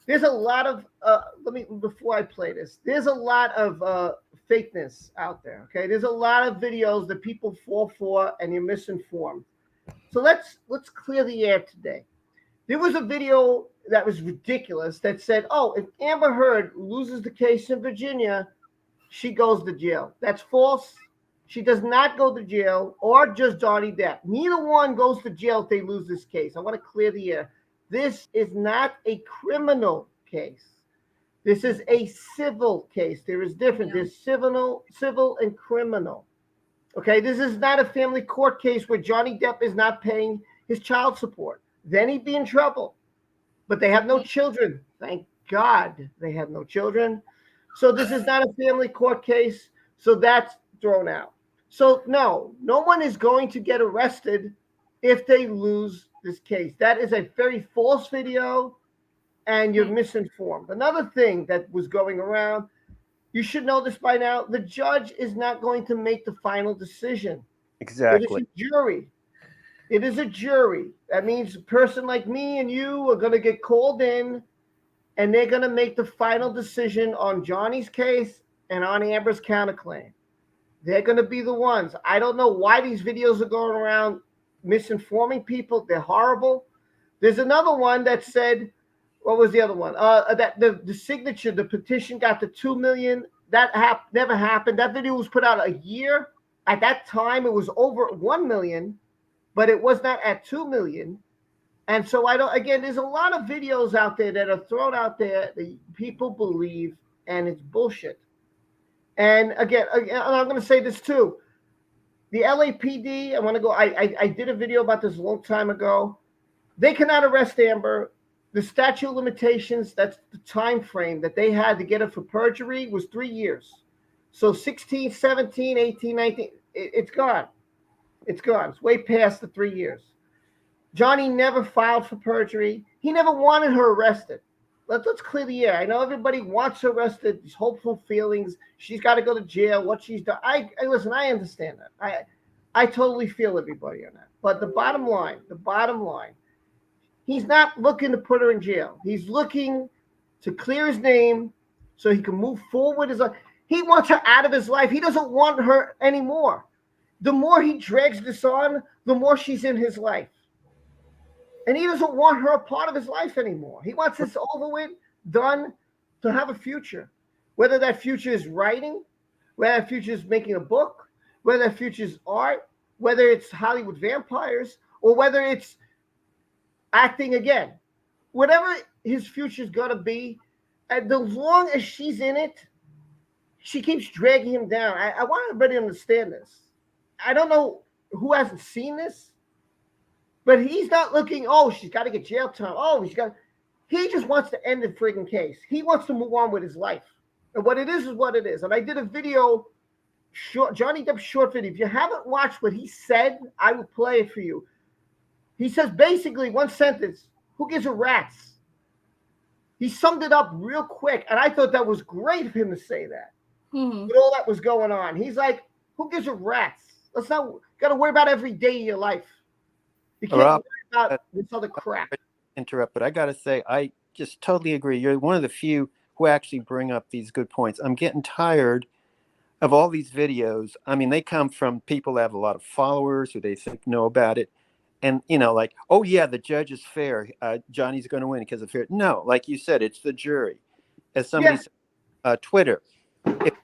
There's a lot of before I play this. There's a lot of fakeness out there. Okay, there's a lot of videos that people fall for, and you're misinformed. So let's clear the air today. There was a video that was ridiculous that said, "Oh, if Amber Heard loses the case in Virginia, she goes to jail." That's false. She does not go to jail, or just Johnny Depp. Neither one goes to jail if they lose this case. I want to clear the air. This is not a criminal case. This is a civil case. There is different. There's civil and criminal. Okay, this is not a family court case where Johnny Depp is not paying his child support. Then he'd be in trouble. But they have no children. Thank God they have no children. So this is not a family court case. So that's thrown out. So no one is going to get arrested if they lose this case. That is a very false video, and you're misinformed. Another thing that was going around, you should know this by now, the judge is not going to make the final decision. Exactly. It is a jury. It is a jury. That means a person like me and you are going to get called in, and they're going to make the final decision on Johnny's case and on Amber's counterclaim. They're going to be the ones. I don't know why these videos are going around misinforming people. They're horrible. There's another one that said, what was the other one? That the signature, the petition got to 2 million. That never happened. That video was put out a year At that time, it was over 1 million, but it was not at 2 million. And so I don't. Again, there's a lot of videos out there that are thrown out there that people believe, and it's bullshit. And again, and I'm going to say this too. The LAPD. I want to go. I did a video about this a long time ago. They cannot arrest Amber. The statute of limitations, that's the time frame that they had to get her for perjury, was 3 years. So 16, 17, 18, 19, it's gone. It's gone. It's way past the 3 years. Johnny never filed for perjury. He never wanted her arrested. Let's clear the air. I know everybody wants her arrested, these hopeful feelings. She's got to go to jail, what she's done. I listen, I understand that. I totally feel everybody on that. But the bottom line, he's not looking to put her in jail. He's looking to clear his name so he can move forward. He wants her out of his life. He doesn't want her anymore. The more he drags this on, the more she's in his life. And he doesn't want her a part of his life anymore. He wants this over with, done, to have a future. Whether that future is writing, whether that future is making a book, whether that future is art, whether it's Hollywood vampires, or whether it's acting again. Whatever his future is going to be, as long as she's in it, she keeps dragging him down. I want everybody to understand this. I don't know who hasn't seen this, but he's not looking, oh, she's got to get jail time. He just wants to end the friggin' case. He wants to move on with his life. And what it is what it is. And I did a video, Johnny Depp short video. If you haven't watched what he said, I will play it for you. He says basically one sentence, who gives a rat's? He summed it up real quick. And I thought that was great of him to say that. Mm-hmm. With all that was going on. He's like, who gives a rat's? Let's not got to worry about every day of your life. You can't worry about this other crap. Interrupt, but I got to say, I just totally agree. You're one of the few who actually bring up these good points. I'm getting tired of all these videos. I mean, they come from people that have a lot of followers who they think know about it. And, like, oh, yeah, the judge is fair. Johnny's going to win because of fair. No, like you said, it's the jury. As somebody said, Twitter, if he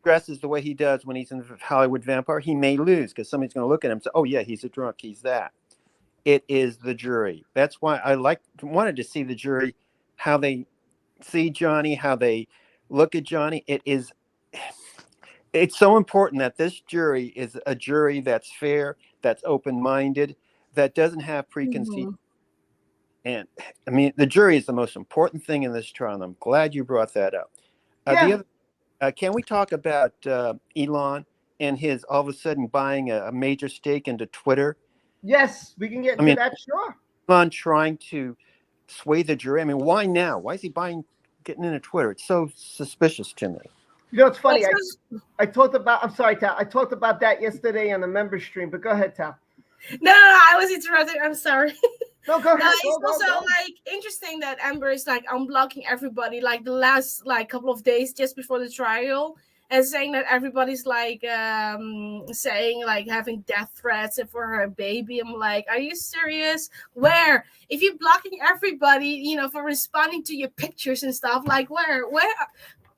dresses the way he does when he's in Hollywood Vampire, he may lose because somebody's going to look at him and say, oh, yeah, he's a drunk. He's that. It is the jury. That's why I wanted to see the jury, how they see Johnny, how they look at Johnny. It's so important that this jury is a jury that's fair, that's open-minded, that doesn't have preconceived. Mm-hmm. And I mean, the jury is the most important thing in this trial. And I'm glad you brought that up. Can we talk about Elon and his all of a sudden buying a major stake into Twitter? Yes, we can get into that, sure. Elon trying to sway the jury. I mean, why now? Why is he getting into Twitter? It's so suspicious to me. You know, it's funny. I talked about, I'm sorry, Tal. I talked about that yesterday on the member stream, but go ahead, Tal. No, I was interrupted. I'm sorry. No, go ahead. No, it's also like interesting that Amber is like unblocking everybody like the last like couple of days just before the trial. And saying that everybody's like saying like having death threats for her baby. I'm like, are you serious? Where? If you're blocking everybody, for responding to your pictures and stuff, like where?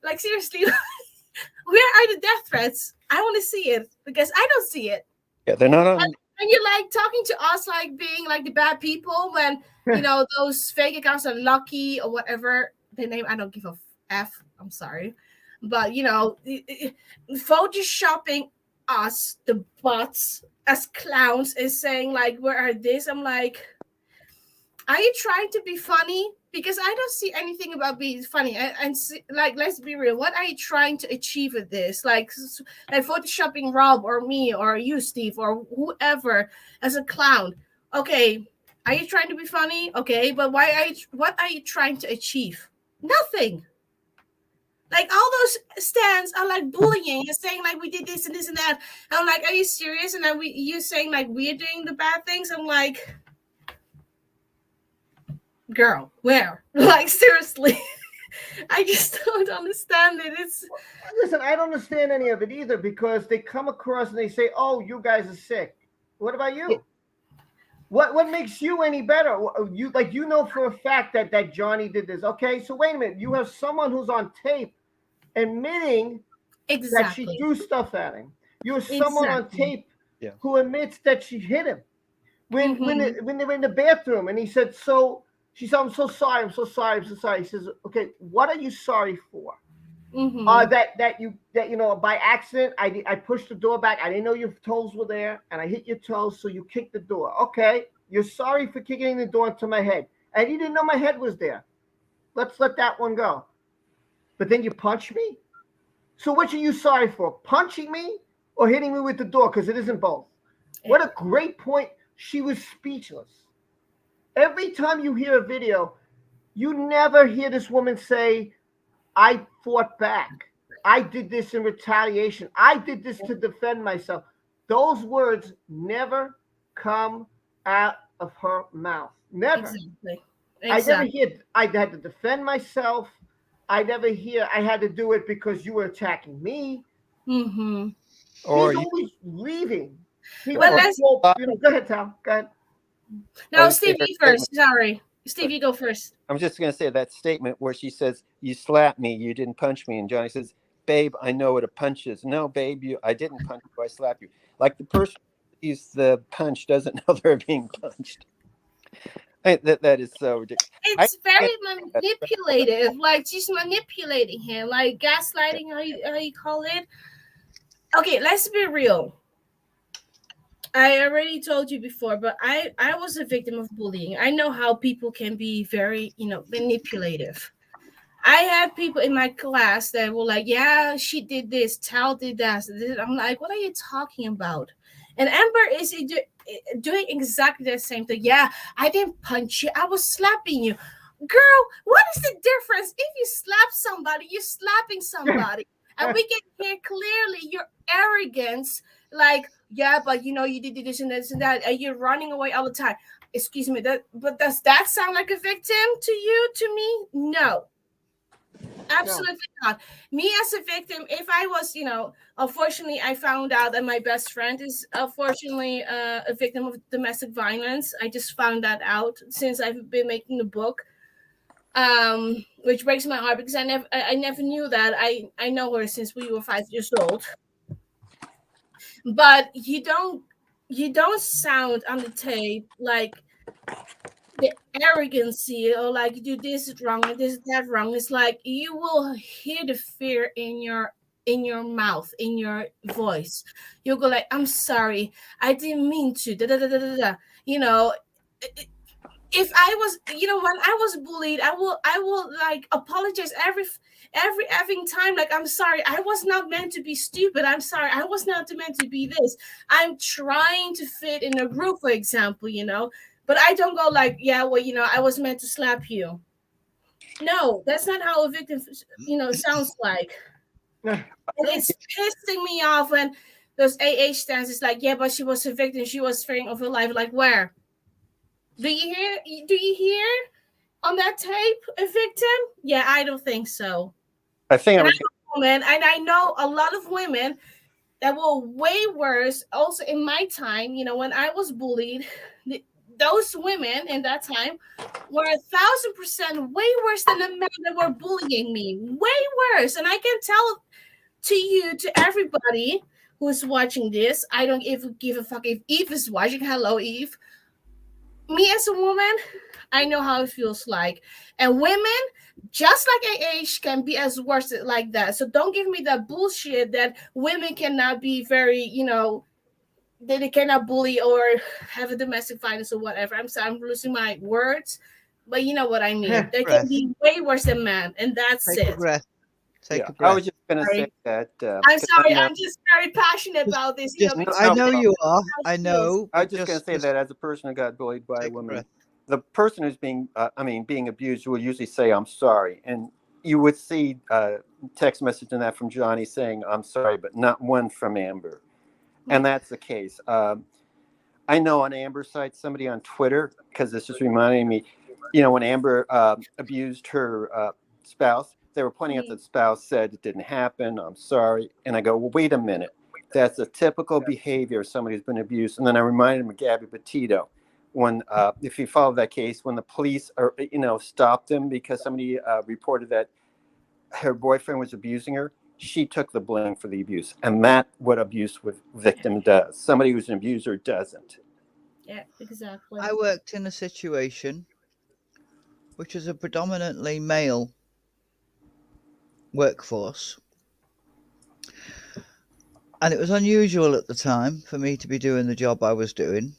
Like seriously, where are the death threats? I want to see it because I don't see it. Yeah, they're not on. And you're like talking to us like being like the bad people when those fake accounts are Lucky or whatever the name. I don't give a F. I'm sorry. But, photoshopping us, the bots, as clowns is saying, like, where are this? I'm like, are you trying to be funny? Because I don't see anything about being funny. And like, let's be real. What are you trying to achieve with this? Like photoshopping Rob or me or you, Steve, or whoever as a clown. Okay, are you trying to be funny? Okay, but what are you trying to achieve? Nothing. Like all those stands are like bullying and saying like we did this and this and that. And I'm like, are you serious? And then you saying like we're doing the bad things. I'm like, girl, where? Like seriously, I just don't understand it. Listen, I don't understand any of it either because they come across and they say, "Oh, you guys are sick." What about you? What makes you any better? You for a fact that Johnny did this. Okay, so wait a minute. You have someone who's on tape admitting that she threw stuff at him. You're someone on Exactly. tape Yeah. who admits that she hit him when Mhm. when they were in the bathroom, and he said, "So." She said, "I'm so sorry. I'm so sorry. I'm so sorry." He says, "Okay, what are you sorry for?" Mhm. That you know by accident I pushed the door back. I didn't know your toes were there, and I hit your toes, so you kicked the door. Okay, you're sorry for kicking the door into my head, and you didn't know my head was there. Let's let that one go. But then you punch me. So which are you sorry for? Punching me or hitting me with the door? Because it isn't both. What a great point. She was speechless. Every time you hear a video, you never hear this woman say, I fought back. I did this in retaliation. I did this to defend myself. Those words never come out of her mouth. Never. Exactly. I never Exactly. hear I had to defend myself. I never hear I had to do it because you were attacking me. Mhm. Or She's you, always leaving. But People, or let's go ahead, Tal. Go ahead. no, say Steve, her you statement. first. Sorry, Steve, you go first. I'm just going to say that statement where she says, "You slapped me, you didn't punch me," and Johnny says, "Babe, I know what a punch is." No, babe, I didn't punch you. I slapped you. Like the person who sees the punch doesn't know they're being punched. That is so ridiculous. I It's can't very that. manipulative. Like she's manipulating him, like gaslighting. How you call it? Okay, let's be real. I already told you before, but I was a victim of bullying. I know how people can be very, manipulative. I had people in my class that were like, "Yeah, she did this, Tal did that." I'm like, "What are you talking about?" And Amber is doing exactly the same thing. Yeah, I didn't punch you. I was slapping you. Girl, what is the difference? If you slap somebody, you're slapping somebody. And we can hear clearly your arrogance, like, yeah, but you did this and this and that, and you're running away all the time. Excuse me, but does that sound like a victim to you, to me? No. No. Absolutely not. Me as a victim, if I was, unfortunately, I found out that my best friend is unfortunately a victim of domestic violence. I just found that out since I've been making the book, which breaks my heart because I never knew that. I know her since we were 5 years old, but you don't sound on the tape like the arrogancy or like you do this wrong and this that wrong. It's like you will hear the fear in your mouth, in your voice. You'll go like, I'm sorry, I didn't mean to da, da, da, da, da, da. you know if I was, when I was bullied, I will like apologize every effing time, like, I'm sorry, I was not meant to be stupid, I'm sorry, I was not meant to be this, I'm trying to fit in a group, for example, but I don't go like, yeah, well, I was meant to slap you. No, that's not how a victim sounds like. And it's pissing me off when those stands is like, yeah, but she was a victim, she was fearing of her life. Like, where do you hear on that tape a victim? Yeah, I don't think so. I think I And was. I know a lot of women that were way worse. Also, in my time, when I was bullied, those women in that time were 1,000% way worse than the men that were bullying me. Way worse. And I can tell to you, to everybody who's watching this, I don't even give a fuck if Eve is watching. Hello, Eve. Me as a woman, I know how it feels like. And women, just like can be as worse like that. So don't give me that bullshit that women cannot be very, that they cannot bully or have a domestic violence or whatever. I'm sorry, I'm losing my words, but you know what I mean. They can Breath. be way worse than men, and that's Take a it. breath. Yeah, Take a I was breath. just going to say Sorry. that. I'm 'Cause I sorry. know. I'm just very passionate Just, about this, just No, because I no know problem. you are. how I it feels. know, I was but just going to say just that as a person who got bullied by a take a woman, breath. the person who's being abused will usually say, "I'm sorry," and you would see text message in that from Johnny saying, "I'm sorry," but not one from Amber, and that's the case. I know on Amber's side, somebody on Twitter, because this is reminding me, when Amber abused her spouse, they were pointing out that the spouse said it didn't happen. I'm sorry, and I go, well, wait a minute. That's a typical behavior of somebody who's been abused. And then I reminded him of Gabby Petito when, if you follow that case, when the police stopped them because somebody reported that her boyfriend was abusing her, she took the blame for the abuse. And that's what abuse victim does. Somebody who's an abuser doesn't. Yeah, exactly. I worked in a situation which is a predominantly male workforce. And it was unusual at the time for me to be doing the job I was doing.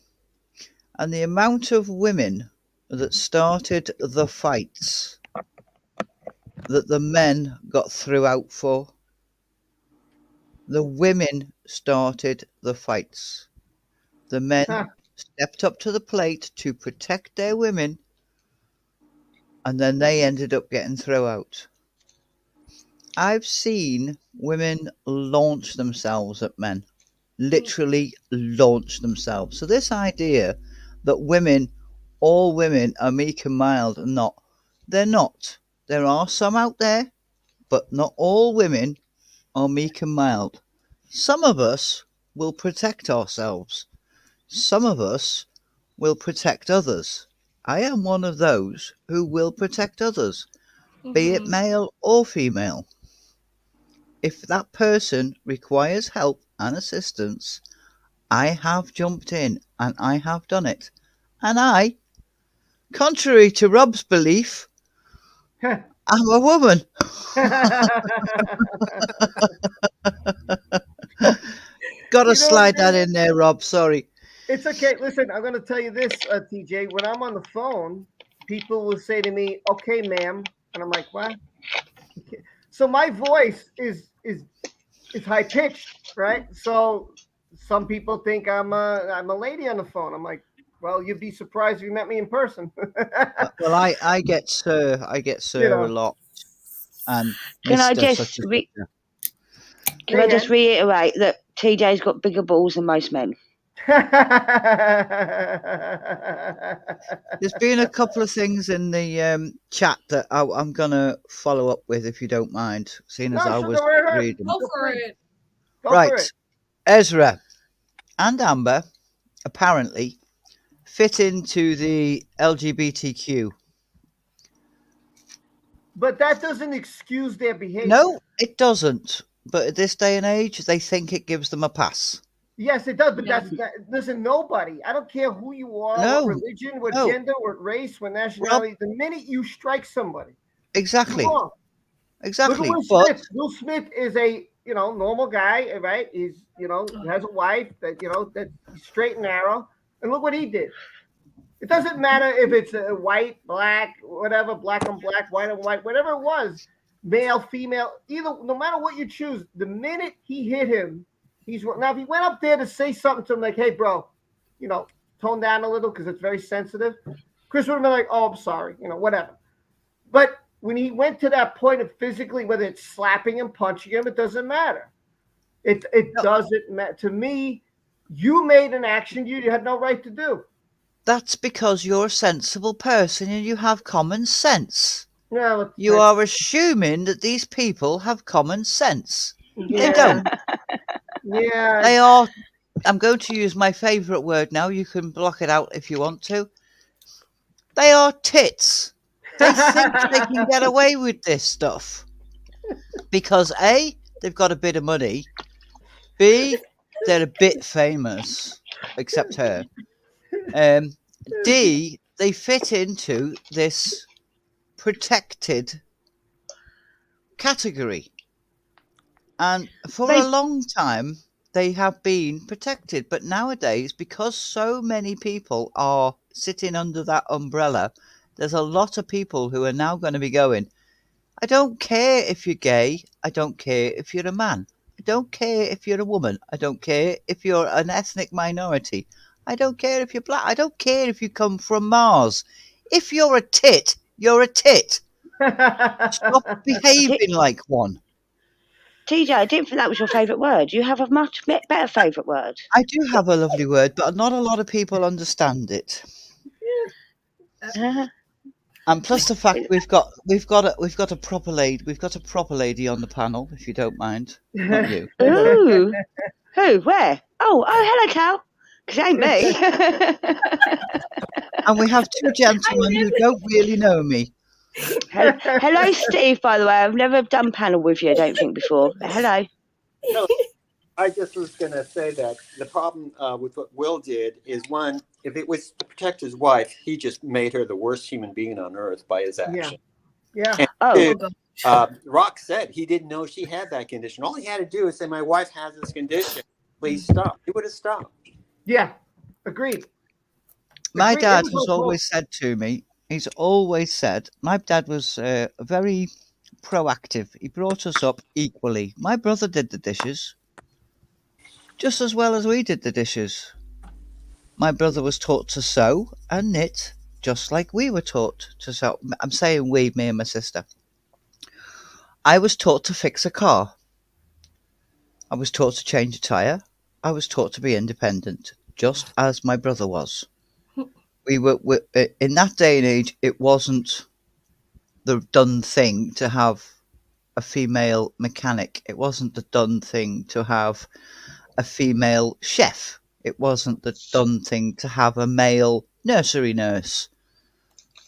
And the amount of women that started the fights that the men got threw out for, the women started the fights. The men stepped up to the plate to protect their women, and then they ended up getting thrown out. I've seen women launch themselves at men, literally launch themselves. So this idea that all women are meek and mild, they're not. There are some out there, but not all women are meek and mild. Some of us will protect ourselves. Some of us will protect others. I am one of those who will protect others, be it male or female. If that person requires help and assistance, I have jumped in and I have done it. And I, contrary to Rob's belief, I'm a woman. Gotta slide that in there, Rob. Sorry. It's okay. Listen, I'm going to tell you this, TJ. When I'm on the phone, people will say to me, "Okay, ma'am," and I'm like, "What?" Okay. So my voice is high pitched, right? So some people think I'm a lady on the phone. I'm like, well, you'd be surprised if you met me in person. Well, I get sir a lot, and Can I Mr. just such a can I just reiterate that TJ's got bigger balls than most men? There's been a couple of things in the chat that I'm gonna follow up with, if you don't mind, seeing as I was reading. Go for it. Right, Ezra and Amber apparently fit into the LGBTQ. But that doesn't excuse their behavior. No, it doesn't. But at this day and age, they think it gives them a pass. Yes, it does. But listen, nobody. I don't care who you are, what religion, what gender, what race, what nationality. The minute you strike somebody, exactly, you're wrong. Exactly. Look at Will Smith is a normal guy, right? He's has a wife that that's straight and narrow, and look what he did. It doesn't matter if it's a white, black, whatever, black on black, white on white, whatever it was, male, female, no matter what you choose. The minute he hit him, now if he went up there to say something to him like, "Hey, bro, tone down a little because it's very sensitive," Chris would have been like, "Oh, I'm sorry," whatever. But when he went to that point of physically, whether it's slapping him, punching him, it doesn't matter. It doesn't matter to me. You made an action you had no right to do. That's because you're a sensible person and you have common sense. No, you are assuming that these people have common sense. Yeah. They don't. Yeah. They are. I'm going to use my favourite word now. You can block it out if you want to. They are tits. They think they can get away with this stuff because A, they've got a bit of money. B, they're a bit famous, except her. D, they fit into this protected category. And for a long time, they have been protected. But nowadays, because so many people are sitting under that umbrella, there's a lot of people who are now going to be going, I don't care if you're gay. I don't care if you're a man. I don't care if you're a woman. I don't care if you're an ethnic minority. I don't care if you're black. I don't care if you come from Mars. If you're a tit, you're a tit. Stop behaving like one. TJ, I didn't think that was your favourite word. You have a much better favourite word. I do have a lovely word, but not a lot of people understand it. And plus the fact we've got a proper lady on the panel, if you don't mind. Not you. Ooh. Who? Where? Oh, hello, Cal. Because it ain't me. And we have two gentlemen who don't really know me. Hello, Steve, by the way. I've never done panel with you, I don't think, before. But hello. No, I just was going to say that the problem with what Will did is, one, if it was to protect his wife, he just made her the worst human being on earth by his action. Yeah. And Oh, two, Rock said he didn't know she had that condition. All he had to do is say, "My wife has this condition. Please stop." He would have stopped. Yeah. Agreed. My Agreed. dad It was has no always said to me, he's always said, my dad was very proactive. He brought us up equally. My brother did the dishes just as well as we did the dishes. My brother was taught to sew and knit just like we were taught to sew. I'm saying we, me and my sister. I was taught to fix a car. I was taught to change a tyre. I was taught to be independent, just as my brother was. We were in that day and age, it wasn't the done thing to have a female mechanic. It wasn't the done thing to have a female chef. It wasn't the done thing to have a male nursery nurse.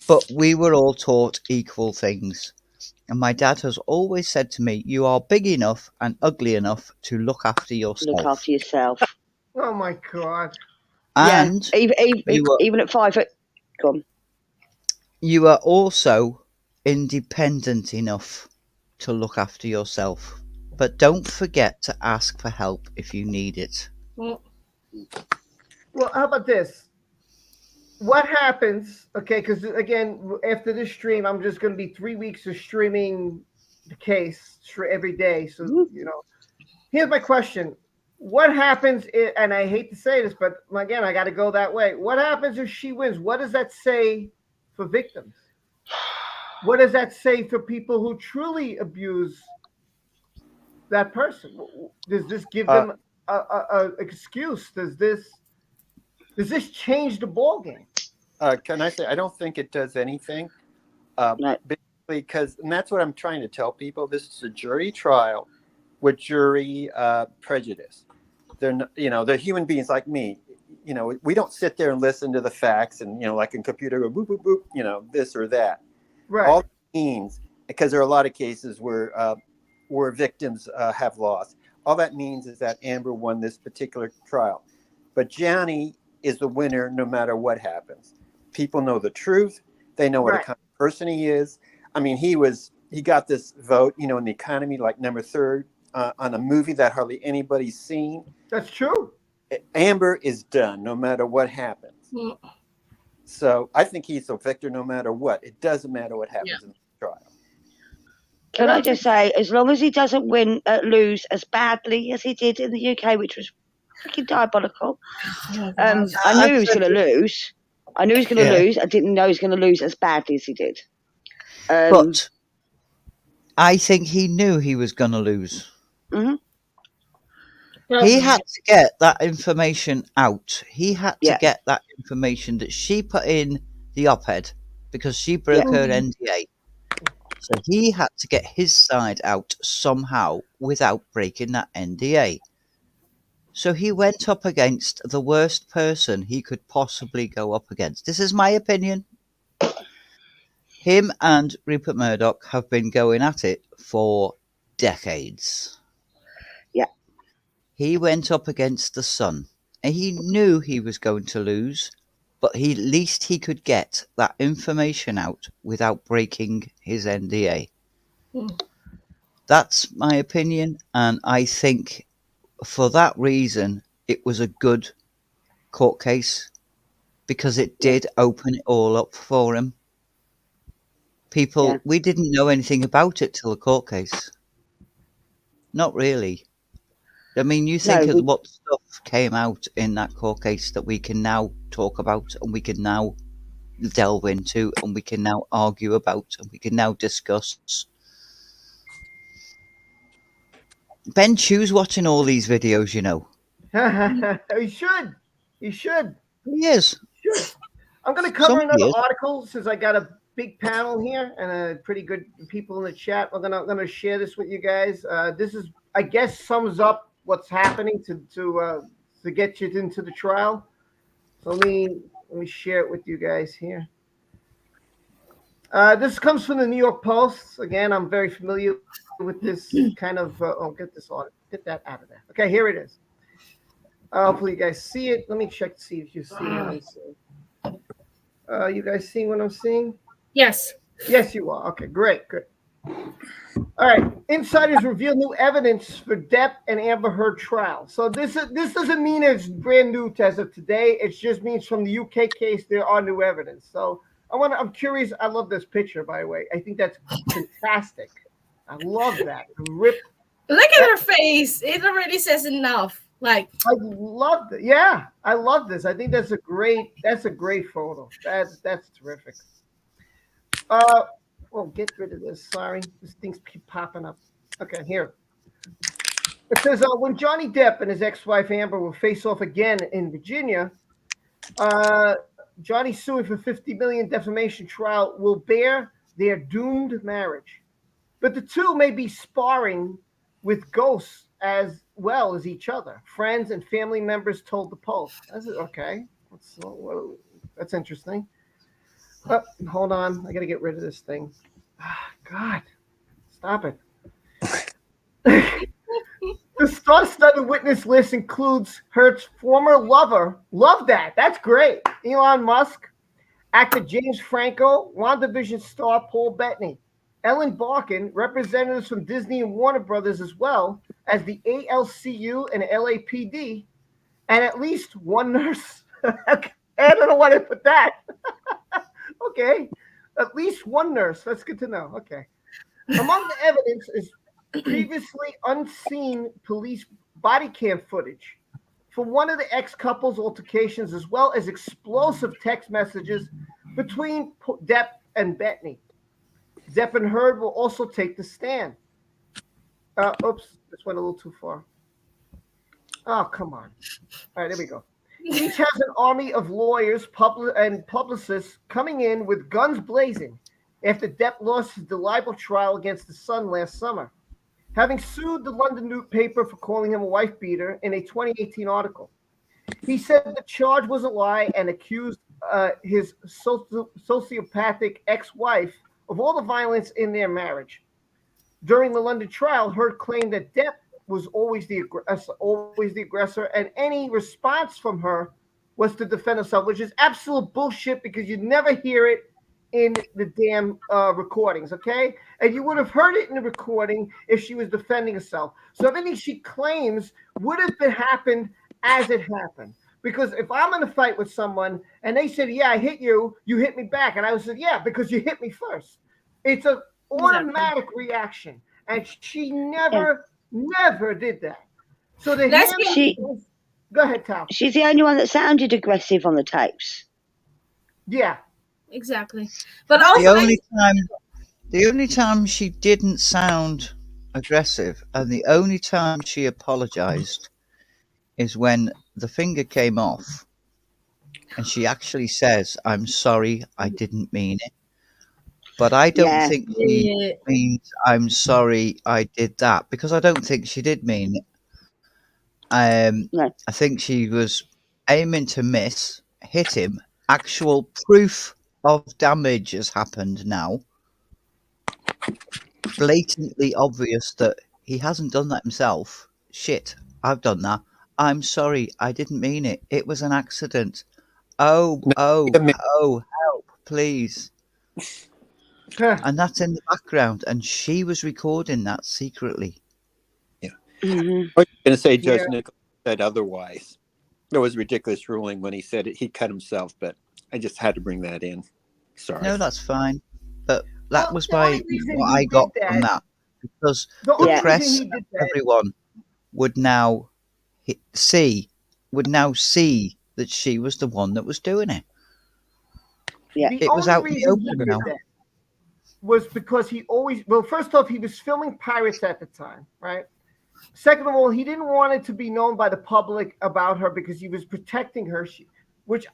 But we were all taught equal things. And my dad has always said to me, you are big enough and ugly enough to look after yourself. look after yourself. Oh my God. And Yeah, you are, even at 5 foot. Go on. you are also independent enough to look after yourself. But don't forget to ask for help if you need it. Well, how about this? What happens? Okay, because again, after this stream, I'm just going to be 3 weeks of streaming the case every day. So, here's my question. What happens, and I hate to say this, but again, I got to go that way. What happens if she wins? What does that say for victims? What does that say for people who truly abuse that person? Does this give them a excuse? Does this change the ball game? Can I say, I don't think it does anything. No. Because, and that's what I'm trying to tell people, this is a jury trial with jury prejudice. They're, they're human beings like me. We don't sit there and listen to the facts and, like in computer, go boop, boop, boop, this or that. Right. All it means, because there are a lot of cases where victims have lost. All that means is that Amber won this particular trial. But Johnny is the winner no matter what happens. People know the truth. They know what a kind of person he is. I mean, he got this vote, in the Economy, like number 3rd on a movie that hardly anybody's seen. That's true. Amber is done no matter what happens. So I think he's a victor no matter what. It doesn't matter what happens in the trial. Can I just say, as long as he doesn't lose as badly as he did in the UK, which was freaking diabolical. I knew he was going to lose. I knew he was going to lose. I didn't know he was going to lose as badly as he did. But I think he knew he was going to lose. Mm-hmm. He had to get that information out. He had to Yeah. get that information that she put in the op-ed because she broke her NDA. So he had to get his side out somehow without breaking that NDA. So he went up against the worst person he could possibly go up against. This is my opinion. Him and Rupert Murdoch have been going at it for decades. Yeah. He went up against the Sun. And he knew he was going to lose, but at least he could get that information out without breaking his NDA. That's my opinion, and I think for that reason it was a good court case because it did open it all up for him. We didn't know anything about it till the court case. Not really. I mean, you think of what stuff came out in that court case that we can now talk about and we can now delve into and we can now argue about and we can now discuss. Ben Chew's watching all these videos, He should. He should. He is. I'm going to cover another article since I got a big panel here and pretty good people in the chat. I'm gonna share this with you guys. This is, I guess, sums up what's happening to get you into the trial. So let me share it with you guys here. This comes from the New York Post. Again, I'm very familiar with this kind of. Get this on. Get that out of there. Okay, here it is. Hopefully, you guys see it. Let me check to see if you see what I'm seeing. You guys seeing what I'm seeing? Yes. Yes, you are. Okay, great, good. All right. Insiders reveal new evidence for Depp and Amber Heard trial. So this doesn't mean it's brand new as of today. It just means from the UK case there are new evidence. So I'm curious. I love this picture, by the way. I think that's fantastic. I love that. Rip. Look at her face. It already says enough. Like, I love it. Yeah, I love this. I think that's a great photo. That's terrific. Well, get rid of this. Sorry, this thing's keep popping up. Okay, here. It says when Johnny Depp and his ex-wife Amber will face off again in Virginia, Johnny suing for $50 million defamation trial will bear their doomed marriage. But the two may be sparring with ghosts as well as each other. Friends and family members told the Post. Okay, that's interesting. Hold on, I got to get rid of this thing. God, stop it. The star-studded witness list includes Heard's former lover. Love that. That's great. Elon Musk, actor James Franco, WandaVision star Paul Bettany, Ellen Barkin, representatives from Disney and Warner Brothers, as well as the ALCU and LAPD, and at least one nurse. I don't know why they put that. Okay, at least one nurse. That's good to know. Okay. Among the evidence is previously unseen police body cam footage from one of the ex-couple's altercations, as well as explosive text messages between Depp and Bettany. Depp and Heard will also take the stand. Oops, this went a little too far. Oh, come on. All right, there we go. Each has an army of lawyers and publicists coming in with guns blazing after Depp lost his libel trial against the Sun last summer, having sued the London newspaper for calling him a wife beater in a 2018 article. He said the charge was a lie and accused his sociopathic ex-wife of all the violence in their marriage. During the London trial, Heard claimed that Depp was always the aggressor, and any response from her was to defend herself, which is absolute bullshit because you never hear it in the damn recordings, okay? And you would have heard it in the recording if she was defending herself. So everything she claims would have been happened as it happened. Because if I'm in a fight with someone and they said, yeah, I hit you, you hit me back. And I would say, yeah, because you hit me first. It's an automatic reaction. And she never did that. So go ahead, Tal. She's the only one that sounded aggressive on the tapes. Yeah. Exactly. But also the only time she didn't sound aggressive and the only time she apologized is when the finger came off and she actually says, I'm sorry, I didn't mean it. But I don't think she means I'm sorry I did that, because I don't think she did mean it. No. I think she was aiming to miss, hit him. Actual proof of damage has happened now. Blatantly obvious that he hasn't done that himself. Shit, I've done that. I'm sorry, I didn't mean it. It was an accident. Oh, help, please. And that's in the background, and she was recording that secretly. Yeah. Mm-hmm. I was going to say Judge Nichols said otherwise. It was a ridiculous ruling when he said it. He cut himself, but I just had to bring that in. Sorry. No, that's fine. But that was what I got from that. Because the press and everyone would now see that she was the one that was doing it. Yeah. It was out in the open now. Was because he always, well, first off, he was filming Pirates at the time, right? Second of all, he didn't want it to be known by the public about her because he was protecting her,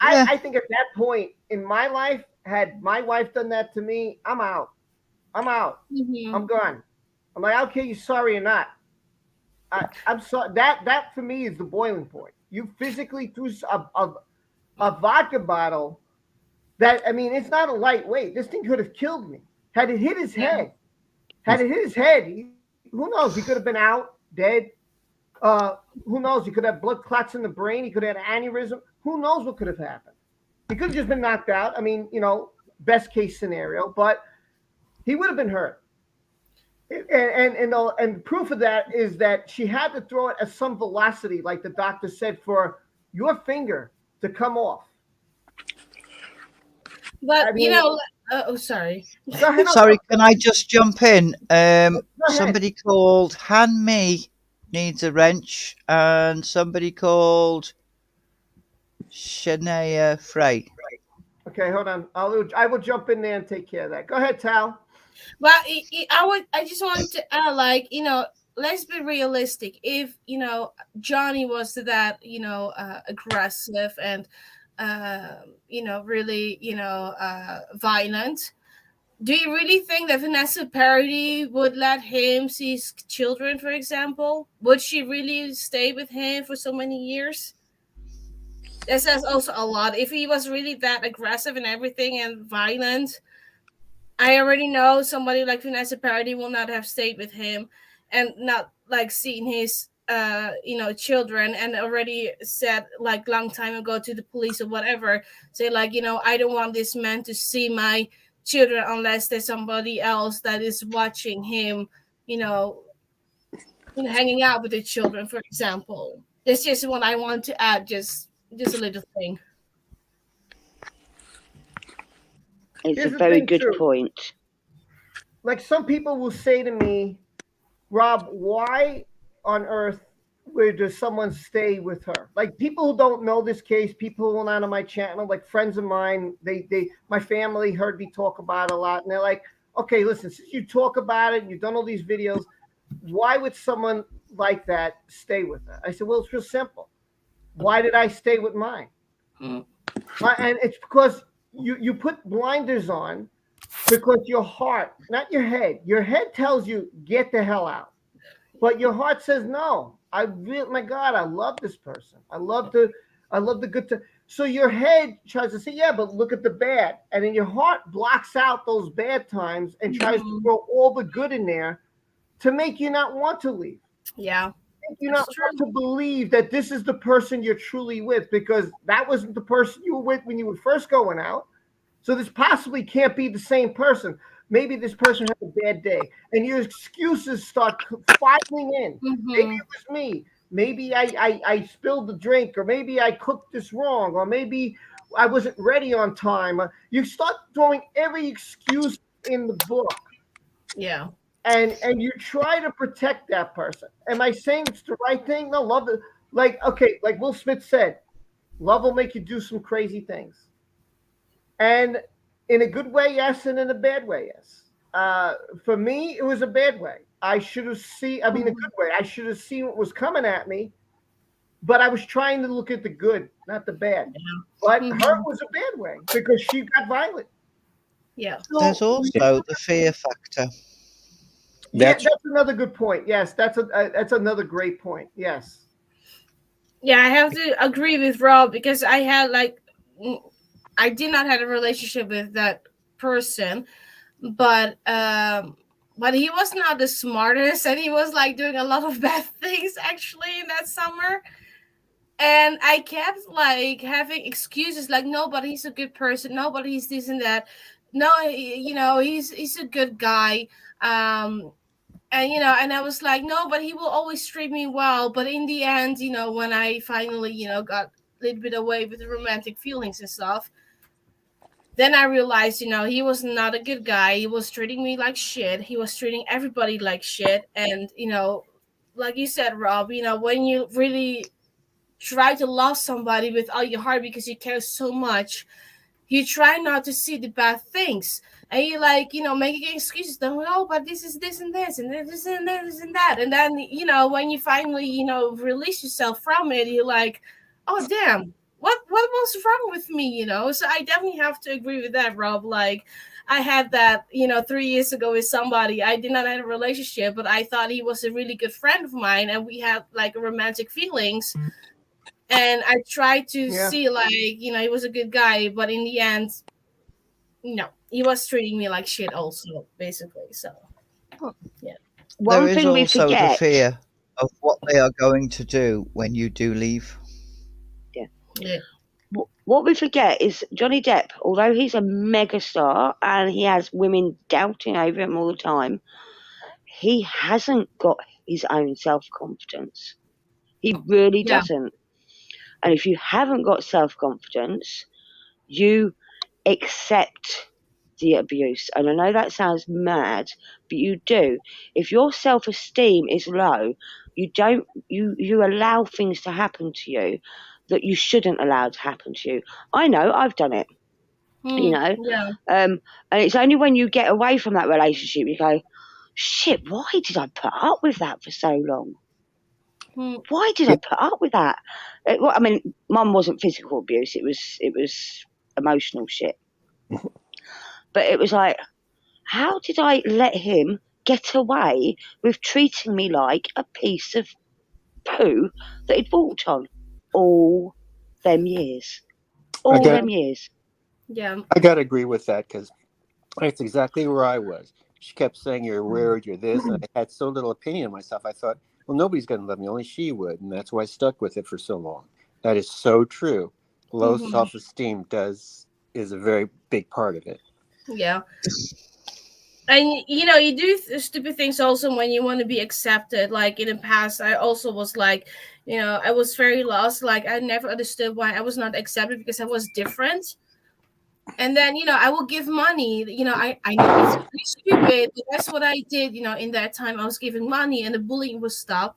I think at that point in my life, had my wife done that to me, I'm out. Mm-hmm. I'm gone. I'm like, I don't care you sorry or not. I'm sorry. That for me is the boiling point. You physically threw a vodka bottle That, I mean, it's not a lightweight. This thing could have killed me. Had it hit his head, who knows? He could have been out, dead. Who knows? He could have blood clots in the brain. He could have had an aneurysm. Who knows what could have happened? He could have just been knocked out. I mean, best case scenario, but he would have been hurt. And proof of that is that she had to throw it at some velocity, like the doctor said, for your finger to come off. But I mean, sorry. Go ahead, Sorry, can I just jump in? Somebody called Han Me needs a wrench, and somebody called Shania Frey. Okay, hold on. I will jump in there and take care of that. Go ahead, Tal. Well, I just wanted to add, let's be realistic. If Johnny was that aggressive and really violent, do you really think that Vanessa Paradis would let him see his children, for example? Would she really stay with him for so many years? That says also a lot. If he was really that aggressive and everything and violent, I already know somebody like Vanessa Paradis will not have stayed with him and not like seen his children, and already said like long time ago to the police or whatever, say like, I don't want this man to see my children unless there's somebody else that is watching him, hanging out with the children, for example. That's just what I want to add, just a little thing. It's Here's a the very thing, good too. point. Like, some people will say to me, Rob, why on earth does someone stay with her? Like, people who don't know this case, people who are not on my channel, like friends of mine, my family heard me talk about it a lot, and they're like, okay, listen, since you talk about it and you've done all these videos, why would someone like that stay with her? I said, well, it's real simple. Why did I stay with mine? And it's because you put blinders on, because your heart, not your head tells you get the hell out, but your heart says no. My God, I love this person. I love the good time. So your head tries to say, yeah, but look at the bad, and then your heart blocks out those bad times and tries to throw all the good in there to make you not want to leave. Yeah. You not want to believe that this is the person you're truly with, because that wasn't the person you were with when you were first going out. So this possibly can't be the same person. Maybe this person had a bad day, and your excuses start filing in. Maybe it was me. Maybe I spilled the drink, or maybe I cooked this wrong, or maybe I wasn't ready on time. You start throwing every excuse in the book. Yeah. And you try to protect that person. Am I saying it's the right thing? No, love it. Like Will Smith said, love will make you do some crazy things. And in a good way, yes, and in a bad way, yes. For me, it was a bad way. A good way. I should have seen what was coming at me, but I was trying to look at the good, not the bad. But her was a bad way because she got violent. Yeah. There's also the fear factor. That's another good point. Yes, that's another great point. Yes. Yeah, I have to agree with Rob, because I did not have a relationship with that person, but he was not the smartest, and he was like doing a lot of bad things actually in that summer. And I kept like having excuses like, no, but he's a good person. No, but he's this and that. No, he's a good guy. And I was like, no, but he will always treat me well. But in the end, when I finally, got a little bit away with the romantic feelings and stuff, then I realized, he was not a good guy. He was treating me like shit. He was treating everybody like shit. And, like you said, Rob, when you really try to love somebody with all your heart because you care so much, you try not to see the bad things. And you making excuses. Oh, but this is this and this and this and this and that. And then, when you finally, release yourself from it, you're like, oh, damn, what was wrong with me, So I definitely have to agree with that, Rob. Like, I had that, 3 years ago with somebody. I did not have a relationship, but I thought he was a really good friend of mine. And we had like romantic feelings. And I tried to see like, he was a good guy. But in the end, No, he was treating me like shit also, basically. So One There is thing we also the forget. fear of what they are going to do when you do leave. yeah, What we forget is Johnny Depp, although he's a megastar and he has women doubting over him all the time, he hasn't got his own self-confidence. He really Yeah. doesn't. And if you haven't got self-confidence, you accept the abuse. And I know that sounds mad, but you do. If your self-esteem is low, you allow things to happen to you that you shouldn't allow to happen to you. I know, I've done it, you know. yeah, And it's only when you get away from that relationship you go, shit, why did I put up with that for so long? Why did I put up with that? Well, I mean, Mum wasn't physical abuse; it was emotional shit. But it was like, how did I let him get away with treating me like a piece of poo that he'd walked on all them years? All Okay. them years. yeah. I got to agree with that because that's exactly where I was. She kept saying, you're weird, you're this. And I had so little opinion of myself. I thought, well, nobody's going to love me. Only she would. And that's why I stuck with it for so long. That is so true. Low self-esteem is a very big part of it. Yeah. And you do stupid things also when you want to be accepted. Like in the past, I also was like, I was very lost. Like I never understood why I was not accepted because I was different. And then I will give money. I know it's pretty stupid, but that's what I did. In that time, I was giving money, and the bullying would stop.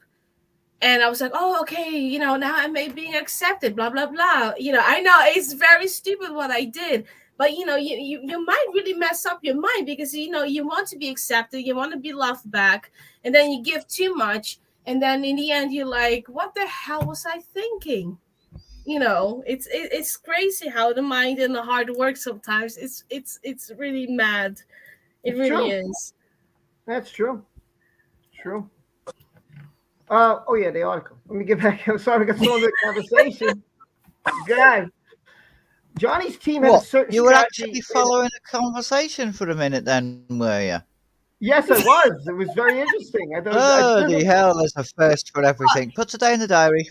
And I was like, oh, okay, now I'm being accepted, blah, blah, blah. I know it's very stupid what I did. But, you might really mess up your mind because, you want to be accepted. You want to be loved back. And then you give too much. And then in the end, you're like, what the hell was I thinking? It's crazy how the mind and the heart work sometimes. It's really mad. It It's really true. is. That's true. True. Oh yeah, the article. Let me get back. I'm sorry, we got so into the conversation. God, Johnny's team had a What? certain You were strategy. actually following a conversation for a minute then, were you? Yes, I was. It was very interesting. I thought. Bloody hell, there's a first for everything. Put it down in the diary.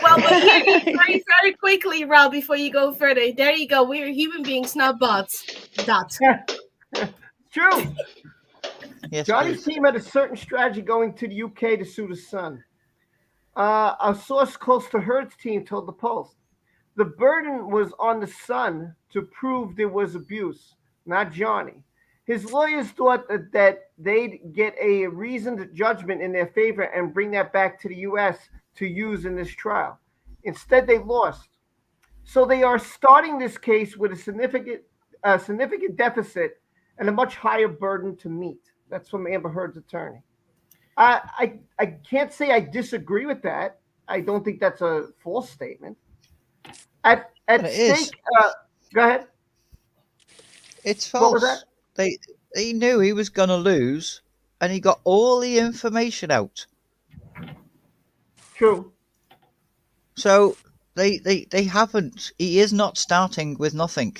Well, but very, very quickly, Rob, before you go further, there you go. We're human beings, not bots. True. Yes, Johnny's please. team had a certain strategy going to the UK to sue his son. A source close to Heard's team told the Post the burden was on the son to prove there was abuse, not Johnny. His lawyers thought that they'd get a reasoned judgment in their favor and bring that back to the U.S. to use in this trial. Instead, they lost. So they are starting this case with a significant deficit and a much higher burden to meet. That's from Amber Heard's attorney. I can't say I disagree with that. I don't think that's a false statement. At stake, go ahead. It's What false. was that? He knew he was going to lose, and he got all the information out. True. So they haven't. He is not starting with nothing.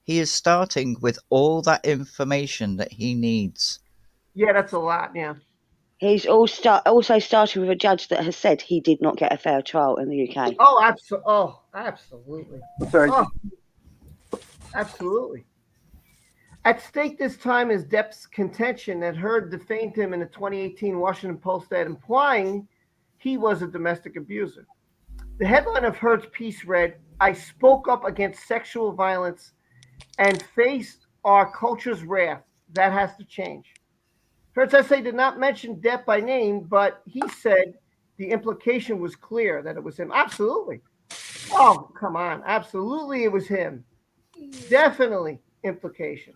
He is starting with all that information that he needs. Yeah, that's a lot. Yeah. He's also started with a judge that has said he did not get a fair trial in the UK. Oh, absolutely. Sorry. Oh, absolutely. At stake this time is Depp's contention that Heard defamed him in a 2018 Washington Post ad implying he was a domestic abuser. The headline of Heard's piece read, I spoke up against sexual violence and faced our culture's wrath. That has to change. Heard's essay did not mention Depp by name, but he said the implication was clear that it was him. Absolutely. Oh, come on. Absolutely, it was him. Definitely implication.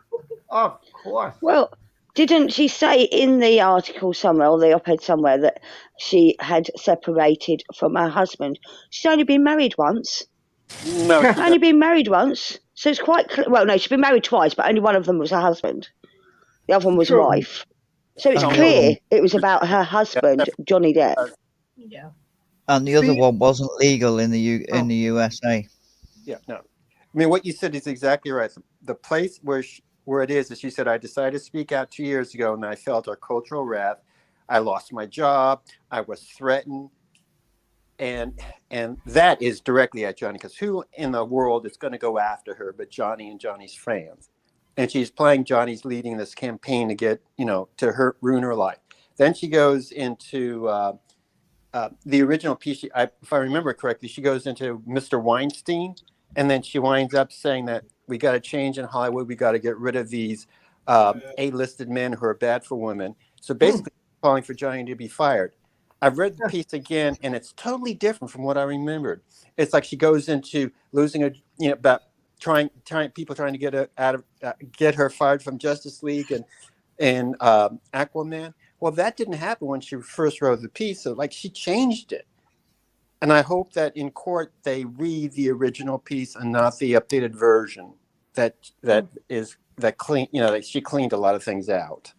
Of course. Well, didn't she say in the article somewhere, or the op-ed somewhere, that she had separated from her husband? She's only been married once. No, Only been married once. So it's quite clear. Well, no, she's been married twice, but only one of them was her husband. The other one was a True. wife. So it's Oh. clear it was about her husband, Johnny Depp. Yeah. And the other one wasn't legal in the USA. yeah, no. I mean, what you said is exactly right. The place where it is she said, I decided to speak out 2 years ago, and I felt our cultural wrath. I lost my job. I was threatened. And that is directly at Johnny, because who in the world is going to go after her but Johnny and Johnny's fans? And she's playing Johnny's leading this campaign to get, to ruin her life. Then she goes into the original piece. If I remember correctly, she goes into Mr. Weinstein, and then she winds up saying that we got to change in Hollywood. We got to get rid of these A-listed men who are bad for women. So basically, calling for Johnny to be fired. I've read the piece again, and it's totally different from what I remembered. It's like she goes into losing about people trying to get her get her fired from Justice League and Aquaman. Well, that didn't happen when she first wrote the piece. So she changed it. And I hope that in court they read the original piece and not the updated version that clean, that she cleaned a lot of things out.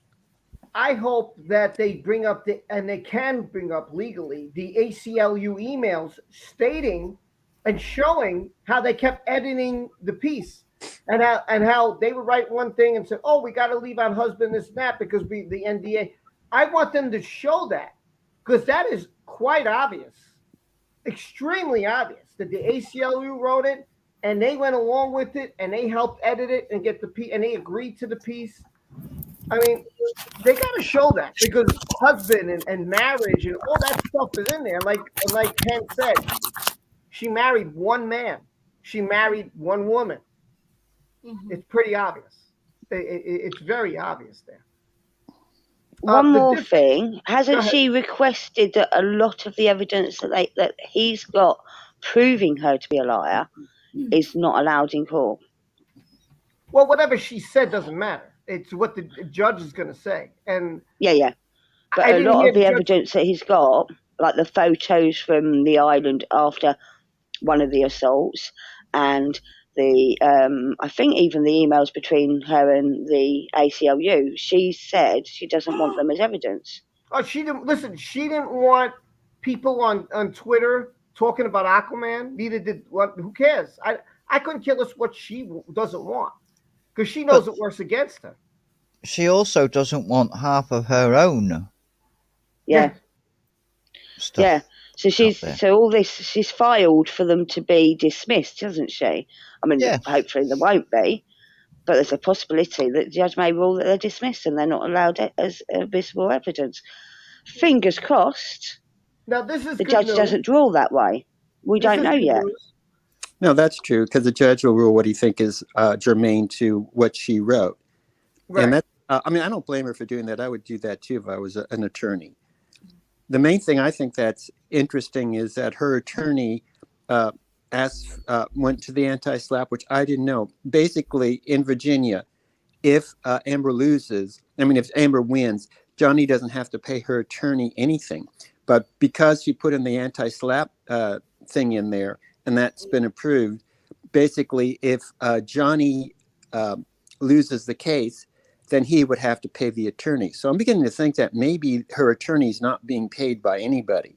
I hope that they bring up and they can bring up legally the ACLU emails stating and showing how they kept editing the piece and how they would write one thing and say, oh, we got to leave out husband this and that because the NDA. I want them to show that, because that is quite obvious, extremely obvious, that the ACLU wrote it and they went along with it and they helped edit it and get the piece and they agreed to the piece. I mean, they got to show that, because husband and marriage and all that stuff is in there. Like Ken said, she married one man. She married one woman. Mm-hmm. It's pretty obvious. It's very obvious there. One more thing. Hasn't she requested that a lot of the evidence that he's got proving her to be a liar is not allowed in court? Well, whatever she said doesn't matter. It's what the judge is going to say. And yeah. But a lot of the evidence that he's got, like the photos from the island after one of the assaults, and the I think even the emails between her and the ACLU, she said she doesn't want them as evidence. Oh, she didn't listen. She didn't want people on Twitter talking about Aquaman. Neither did what. Who cares? I couldn't care less what she doesn't want, because she knows it works against her. She also doesn't want half of her own. Yeah. Stuff. Yeah. So all this, she's filed for them to be dismissed, hasn't she? I mean, hopefully there won't be, but there's a possibility that the judge may rule that they're dismissed and they're not allowed as admissible evidence. Fingers crossed. Now this is the judge doesn't rule that way. We don't know yet. No, that's true, because the judge will rule what he thinks is germane to what she wrote. Right. And that, I mean, I don't blame her for doing that. I would do that too if I was an attorney. The main thing I think that's interesting is that her attorney went to the anti-SLAPP, which I didn't know. Basically, in Virginia, if Amber loses, if Amber wins, Johnny doesn't have to pay her attorney anything. But because she put in the anti-SLAPP thing in there, and that's been approved, basically, if Johnny loses the case, then he would have to pay the attorney. So I'm beginning to think that maybe her attorney's not being paid by anybody.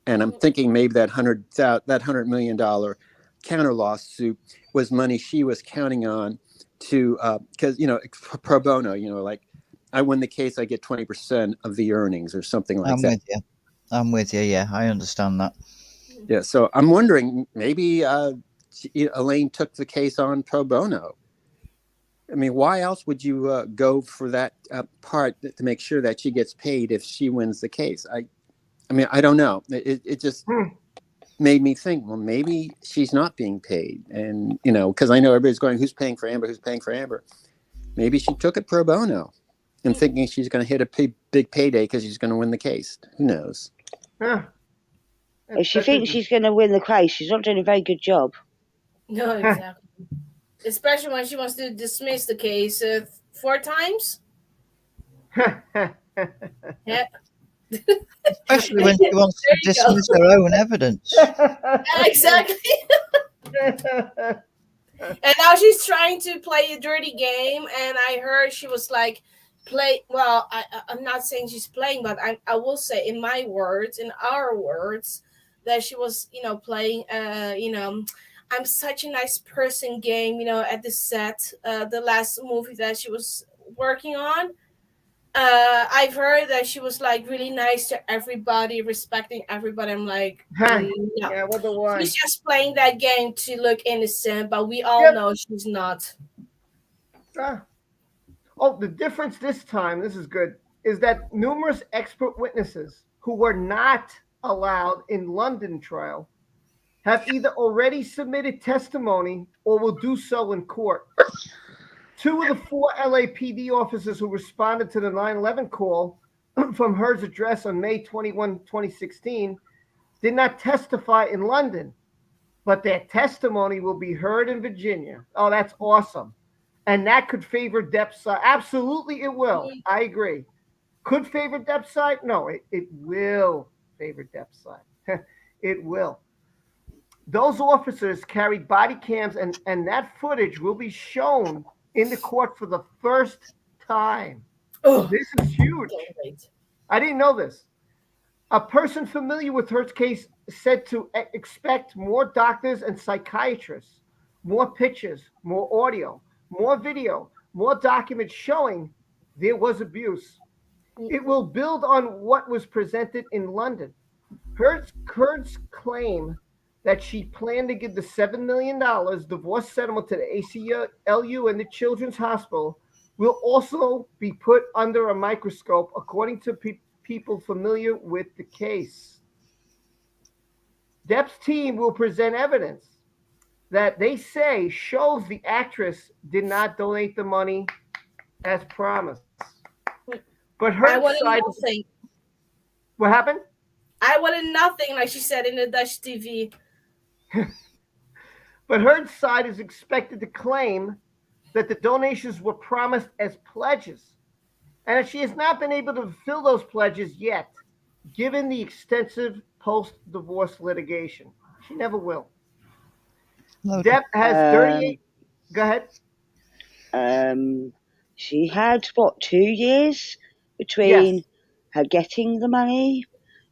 And I'm thinking maybe that $100 million counter lawsuit was money she was counting on to, because, pro bono, like I win the case, I get 20% of the earnings or something like that. I'm with you. Yeah, I understand that. Yeah. So I'm wondering, maybe Elaine took the case on pro bono. I mean, why else would you go for that part to make sure that she gets paid if she wins the case? I don't know. It just made me think, well, maybe she's not being paid. And, because I know everybody's going, who's paying for Amber? Who's paying for Amber? Maybe she took it pro bono and thinking she's going to hit a big payday because she's going to win the case. Who knows? If she thinks she's going to win the case, she's not doing a very good job. No, exactly. Especially when she wants to dismiss the case 4 times. Yeah. Especially when she wants to dismiss her own evidence. Exactly. And now she's trying to play a dirty game, and I heard she was like, I'm not saying she's playing, but I will say in my words, in our words, that she was, playing, I'm such a nice person game, at the set, the last movie that she was working on. I've heard that she was like really nice to everybody, respecting everybody. I'm like, no. Yeah, I wonder why. She's just playing that game to look innocent, but we all Yep. know she's not. Oh, the difference this time, this is good, is that numerous expert witnesses who were not allowed in London trial have either already submitted testimony or will do so in court. 2 of the 4 LAPD officers who responded to the 9/11 call from Heard's address on May 21, 2016, did not testify in London, but their testimony will be heard in Virginia. Oh, that's awesome. And that could favor Depp's side. Absolutely, it will. I agree. Could favor Depp's side? No, it will favor Depp's side. It will. Those officers carried body cams, and that footage will be shown in the court for the first time. Oh, this is huge. I didn't know this. A person familiar with Heard's case said to expect more doctors and psychiatrists, more pictures, more audio, more video, more documents showing there was abuse. It will build on what was presented in London. Heard's claim that she planned to give the $7 million divorce settlement to the ACLU and the Children's Hospital will also be put under a microscope, according to people familiar with the case. Depp's team will present evidence that they say shows the actress did not donate the money as promised. But her side, nothing. What happened? I wanted nothing, like she said in the Dutch TV. But Heard's side is expected to claim that the donations were promised as pledges, and that she has not been able to fulfill those pledges yet, given the extensive post-divorce litigation. She never will. Depp has 38. Go ahead. She had, 2 years between her getting the money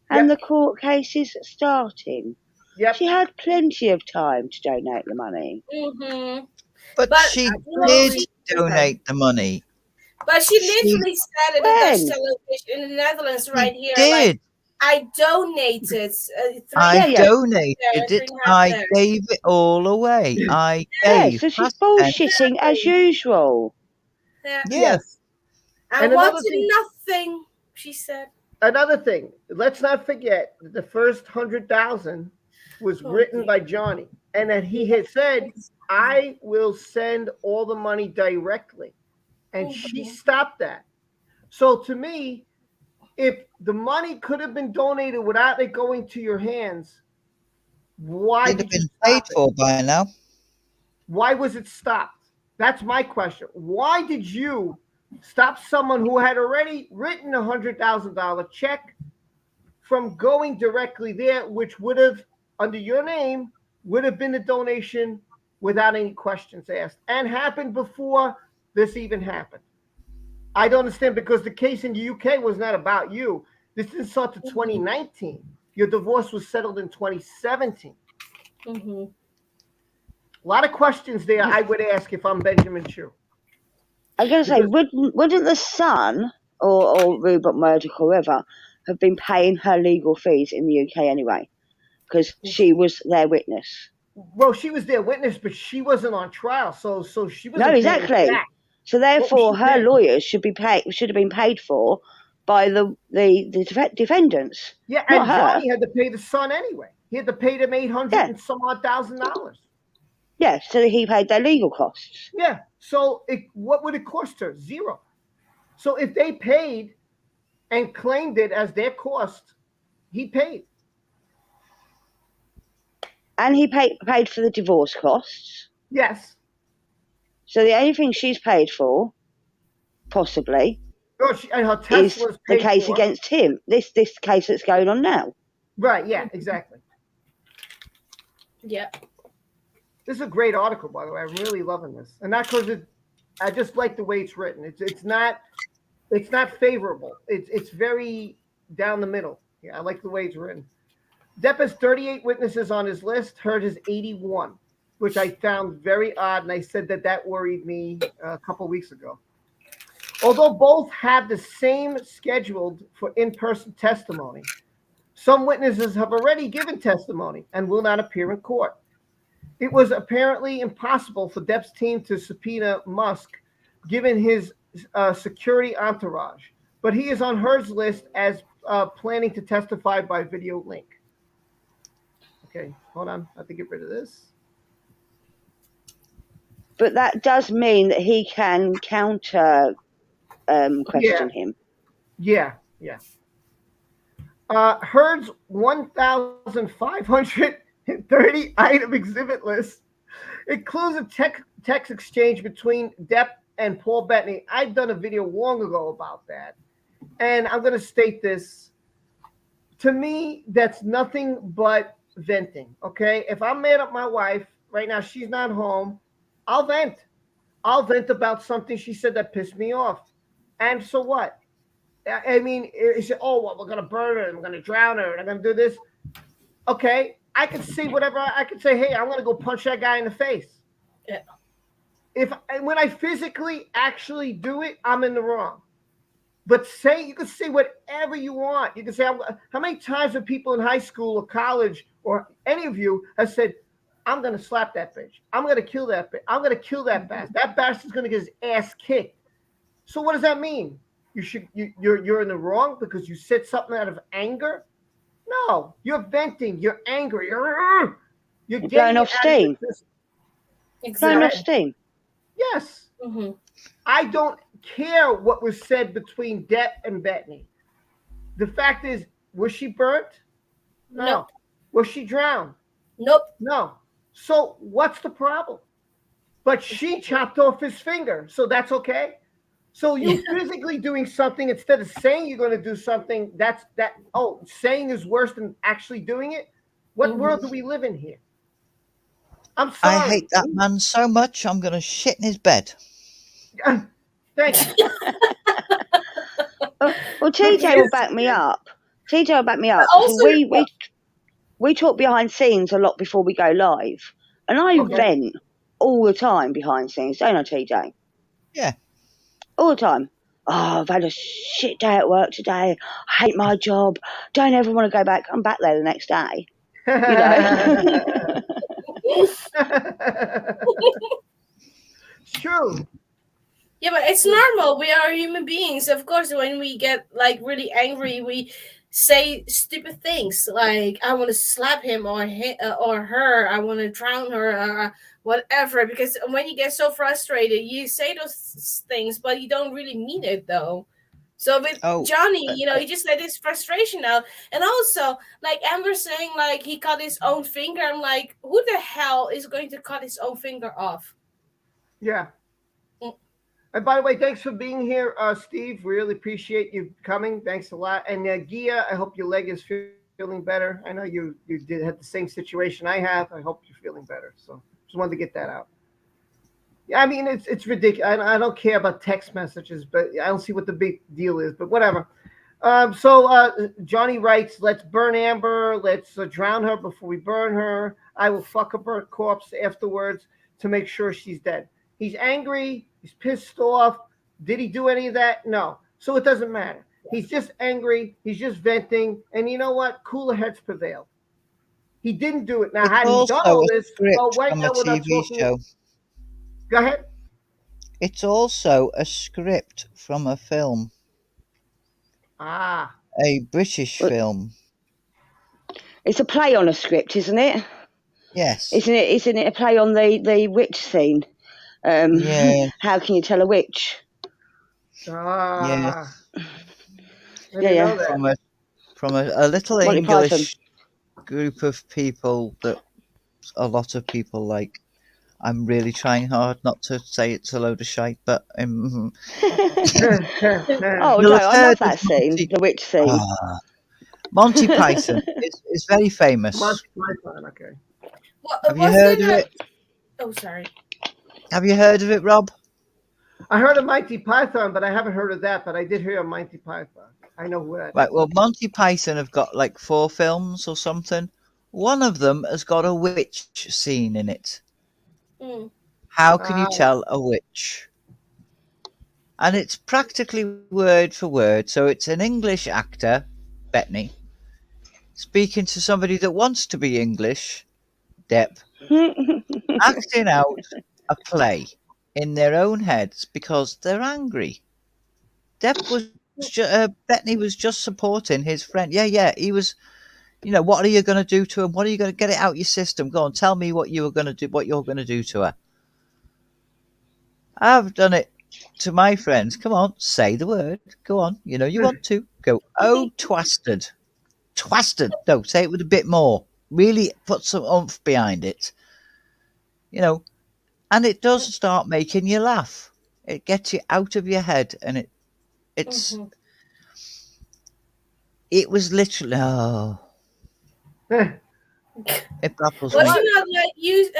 and the court cases starting. Yep. She had plenty of time to donate the money. Mm-hmm. But she did donate the money. But she literally said in the Dutch television in the Netherlands right here, did. Like, I donated. Donated it. I gave it all away. I gave. So she's bullshitting as usual. Yes. I wanted nothing, she said. Another thing, let's not forget that the first 100,000 was written by Johnny, and that he had said, I will send all the money directly. And she stopped that. So to me, if the money could have been donated without it going to your hands, why it'd have been paid for by now? Why was it stopped? That's my question. Why did you stop someone who had already written a $100,000 check from going directly there, which would have, under your name, would have been a donation without any questions asked, and happened before this even happened? I don't understand, because the case in the UK was not about you. This didn't start to 2019. Your divorce was settled in 2017. Mm-hmm. A lot of questions there I would ask if I'm Benjamin Chew. I was going to say, wouldn't the son or Rupert Murdoch, whoever, have been paying her legal fees in the UK anyway? Because she was their witness. Well, she was their witness, but she wasn't on trial, so she was. No, exactly. So therefore, her lawyers should have been paid for by the defendants. Yeah, and Johnny had to pay the son anyway. He had to pay them $800 and some odd $1,000. Yeah, so he paid their legal costs. Yeah. So what would it cost her? $0. So if they paid and claimed it as their cost, he paid. And he paid for the divorce costs. Yes. So the only thing she's paid for, possibly, and her Tesla's is the case against him. This case that's going on now. Right. Yeah. Exactly. Yeah. This is a great article, by the way. I'm really loving this, and not because I just like the way it's written. It's not favorable. It's very down the middle. Yeah, I like the way it's written. Depp has 38 witnesses on his list. Heard has 81. which I found very odd, and I said that worried me a couple weeks ago. Although both have the same scheduled for in-person testimony, some witnesses have already given testimony and will not appear in court. It was apparently impossible for Depp's team to subpoena Musk, given his security entourage, but he is on Heard's list as planning to testify by video link. Okay, hold on. I have to get rid of this. But that does mean that he can counter question him. Yeah. Heard's 1,530 item exhibit list includes a text exchange between Depp and Paul Bettany. I've done a video long ago about that, and I'm going to state this. To me, that's nothing but venting, okay? If I'm mad at my wife, right now she's not home, I'll vent. I'll vent about something she said that pissed me off. And so what? I mean, you say, oh, well, we're going to burn her, and we're going to drown her, and I'm going to do this. Okay, I could say whatever. I could say, hey, I'm going to go punch that guy in the face. Yeah. When I physically actually do it, I'm in the wrong. But you can say whatever you want. You can say, how many times have people in high school or college or any of you have said, I'm going to slap that bitch. I'm going to kill that bitch. I'm going to kill that bastard. That bastard's going to get his ass kicked. So what does that mean? You're in the wrong because you said something out of anger? No, you're venting. You're angry. You're blowing off steam. Blowing off steam. Yes. Mm-hmm. I don't care what was said between Depp and Bettany. The fact is, was she burnt? No. Nope. Was she drowned? Nope. No. So what's the problem? But she chopped off his finger, so that's okay. So you physically doing something instead of saying you're going to do something. Saying is worse than actually doing it. What world do we live in here? I'm sorry. I hate that man so much. I'm going to shit in his bed. Thank you. Well, TJ will back me up. TJ will back me up. Also, we talk behind scenes a lot before we go live, and I vent all the time behind scenes, don't I, TJ? Yeah. All the time. Oh, I've had a shit day at work today. I hate my job. Don't ever want to go back. I'm back there the next day. You know? It's true. Yeah, but it's normal. We are human beings. Of course, when we get like really angry, we say stupid things like I want to slap him or her. I want to drown her or whatever. Because when you get so frustrated, you say those things, but you don't really mean it though. So with Johnny, he just let his frustration out. And also, like Amber saying, like he cut his own finger. I'm like, who the hell is going to cut his own finger off? Yeah. And by the way, thanks for being here, Steve. Really appreciate you coming. Thanks a lot. And Gia, I hope your leg is feeling better. I know you did have the same situation I have. I hope you're feeling better. So just wanted to get that out. Yeah, I mean, it's ridiculous. I don't care about text messages, but I don't see what the big deal is, but whatever. So Johnny writes, let's burn Amber. Let's drown her before we burn her. I will fuck a burnt corpse afterwards to make sure she's dead. He's angry. He's pissed off. Did he do any of that? No. So it doesn't matter. He's just angry. He's just venting. And you know what? Cooler heads prevailed. He didn't do it. Now, had he done all this, show. Go ahead. It's also a script from a film. Ah. A British film. It's a play on a script, isn't it? Yes. Isn't it a play on the witch scene? Yeah. How can you tell a witch? Ah. Yeah. From a little Monty English Python. group of people that a lot of people like. I'm really trying hard not to say it's a load of shite, but Oh no, I love that scene, the witch scene. Monty Python is very famous. Monty Python, okay. Have you heard of it? Oh, sorry. Have you heard of it, Rob? I heard of Monty Python, but I haven't heard of that. But I did hear of Monty Python. I know who that is. Right. Well, Monty Python have got like 4 films or something. One of them has got a witch scene in it, Mm. How can you tell a witch? And it's practically word for word. So it's an English actor, Bettany, speaking to somebody that wants to be English, Depp, acting out a play in their own heads because they're angry. Depp was Bettany was just supporting his friend. Yeah, he was. What are you going to do to him? What are you going to get it out your system? Go on, tell me what you were going to do. What you're going to do to her? I've done it to my friends. Come on, say the word. Go on. You want to go. Oh, twasted. No, say it with a bit more. Really put some oomph behind it. And it does start making you laugh. It gets you out of your head, and it's. Mm-hmm. It was literally. Oh, it baffles Was me. she not like used?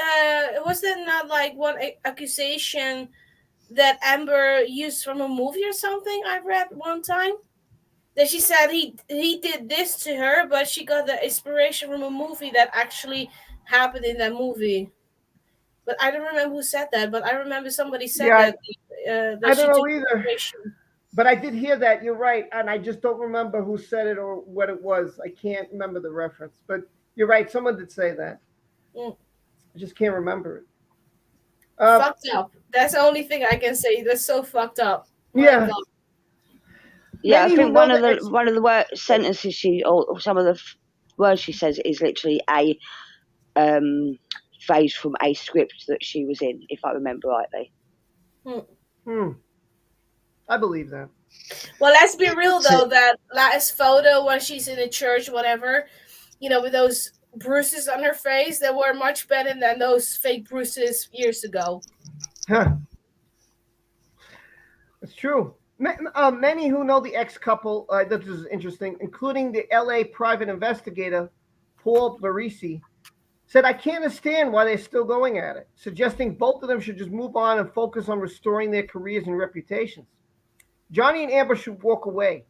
Was that not like one accusation that Amber used from a movie or something? I read one time that she said he did this to her, but she got the inspiration from a movie that actually happened in that movie. But I don't remember who said that. But I remember somebody said Yeah, that I that she don't know took either. inspiration. But I did hear that. You're right, and I just don't remember who said it or what it was. I can't remember the reference, but you're right. Someone did say that. Mm. I just can't remember it. Fucked up. That's the only thing I can say. That's so fucked up. My Yeah. God. Yeah, Many I who think know one of the the word sentences or some of the words she says is literally a phrase from a script that she was in, if I remember rightly. I believe that. Well, let's be real though. That last photo when she's in a church, whatever, with those bruises on her face, that were much better than those fake bruises years ago. Huh. It's true. Many who know the ex-couple, this is interesting, including the L.A. private investigator Paul Barisi, said, "I can't understand why they're still going at it," suggesting both of them should just move on and focus on restoring their careers and reputations. Johnny and Amber should walk away.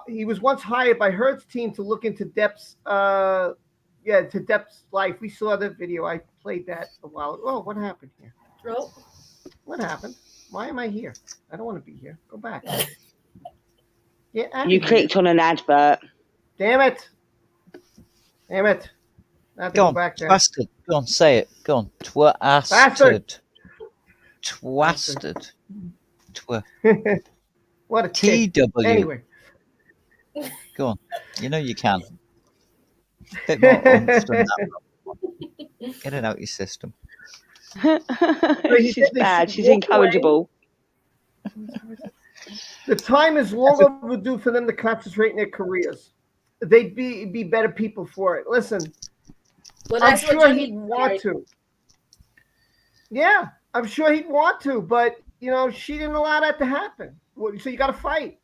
He was once hired by Heard's team to look into Depp's life. We saw the video. I played that a while ago. Oh, what happened here? Oh. What happened? Why am I here? I don't want to be here. Go back. Get out You of clicked here. on an advert. Damn it. Damn it. I have to Go go on, back there. twasted. Go on, say it. Go on, Bastard. twasted. What a tick. TW. Anyway. Go on. You can. Bit more oomph than that. Get it out your system. She's bad. She's incorrigible. The time is long overdue for them to concentrate in their careers. They'd be better people for it. Listen, Well, I'm that's what sure Johnny he'd want tried. to. Yeah, I'm sure he'd want to, but she didn't allow that to happen. So you got to fight.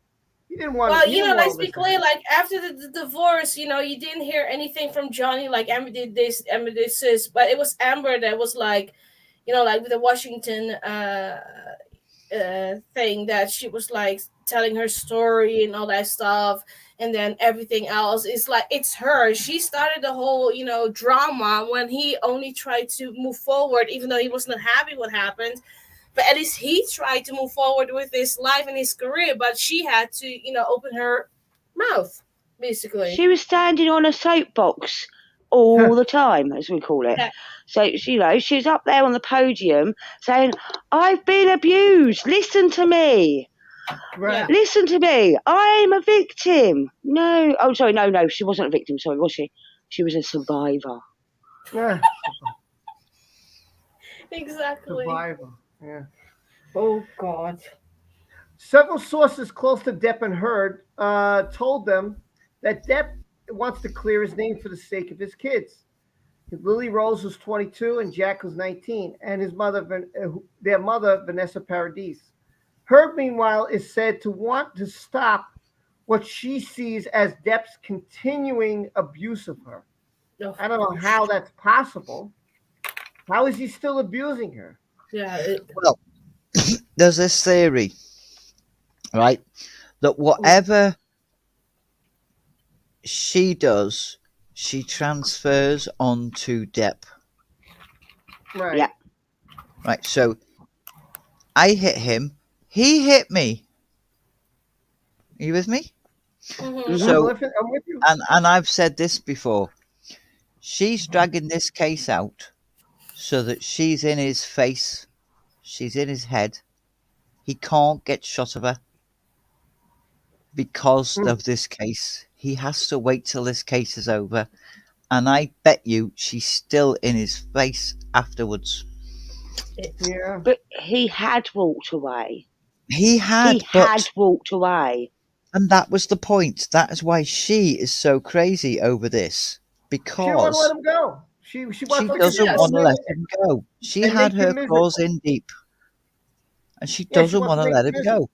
He didn't want. Well, he didn't let's want be this to clear. happen. Like after the divorce, you didn't hear anything from Johnny. Like Amber did this, Amber did this, but it was Amber that was like, like with the Washington thing, that she was like telling her story and all that stuff, and then everything else is like it's her. She started the whole drama when he only tried to move forward, even though he was not happy what happened. But at least he tried to move forward with his life and his career. But she had to, open her mouth, basically. She was standing on a soapbox all the time, as we call it. Yeah. So, she was up there on the podium saying, "I've been abused. Listen to me. Right. Listen to me. I'm a victim." No. Oh, sorry. No. She wasn't a victim. Sorry, was she? She was a survivor. Yeah. Exactly. Survivor. Yeah. Oh, God. Several sources close to Depp and Heard told them that Depp wants to clear his name for the sake of his kids. Lily Rose was 22 and Jack was 19, and their mother, Vanessa Paradis. Heard, meanwhile, is said to want to stop what she sees as Depp's continuing abuse of her. Oh, I don't know how that's possible. How is he still abusing her? Yeah. Well, there's this theory, right, that whatever she does, she transfers onto Depp. Right. Yeah. Right, so I hit him. He hit me. Are you with me? Mm-hmm. Mhm. So, I'm with you. and I've said this before. She's dragging this case out so that she's in his face. She's in his head. He can't get shot of her because Mm. of this case. He has to wait till this case is over. And I bet you she's still in his face afterwards. Yeah. But he had walked away. He had, He had walked away. and that was the point. That is why she is so crazy over this. She don't want to let Because him go. She wants she to doesn't Yes. want to let him go. She and had make her him claws miserable. in deep. And she Yeah, she doesn't wants want to to make let him him miserable. go.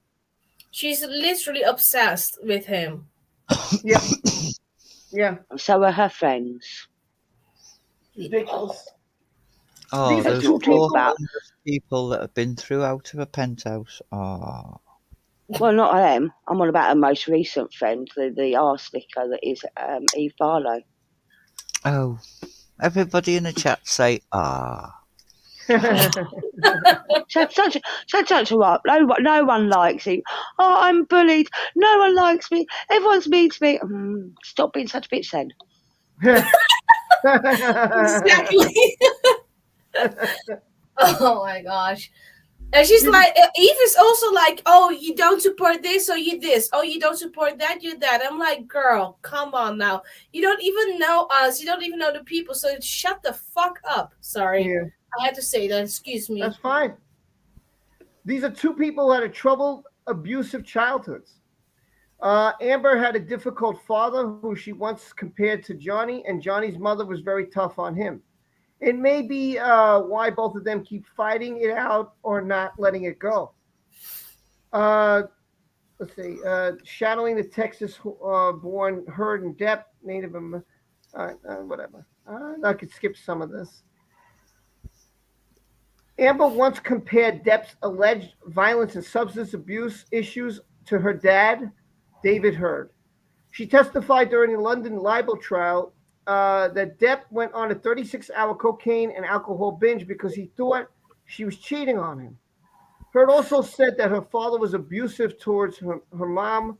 She's literally obsessed with him. Yeah. Yeah. So are her friends. Ridiculous. Oh, These are those two talk people. about. people that have been through out of a penthouse. Oh. Well, not them. I'm on about her most recent friend, the arse licker that is Eve Barlow. Oh. Everybody in the chat say, ah. Such a right. No one likes him. Oh, I'm bullied. No one likes me. Everyone's mean to me. Stop being such a bitch then. Exactly. Oh my gosh. And she's like, Eve is also like, oh, you don't support this, or you this. Oh, you don't support that, you that. I'm like, girl, come on now. You don't even know us. You don't even know the people. So shut the fuck up. Sorry. Yeah, I had to say that. Excuse me. that's fine. These are two people who had a troubled, abusive childhoods. Amber had a difficult father who she once compared to Johnny, and Johnny's mother was very tough on him. It may be why both of them keep fighting it out or not letting it go. Let's see. Shadowing the Texas-born Heard and Depp, Native American. Whatever. I could skip some of this. Amber once compared Depp's alleged violence and substance abuse issues to her dad, David Heard. She testified during the London libel trial that Depp went on a 36-hour cocaine and alcohol binge because he thought she was cheating on him. Heard also said that her father was abusive towards her mom,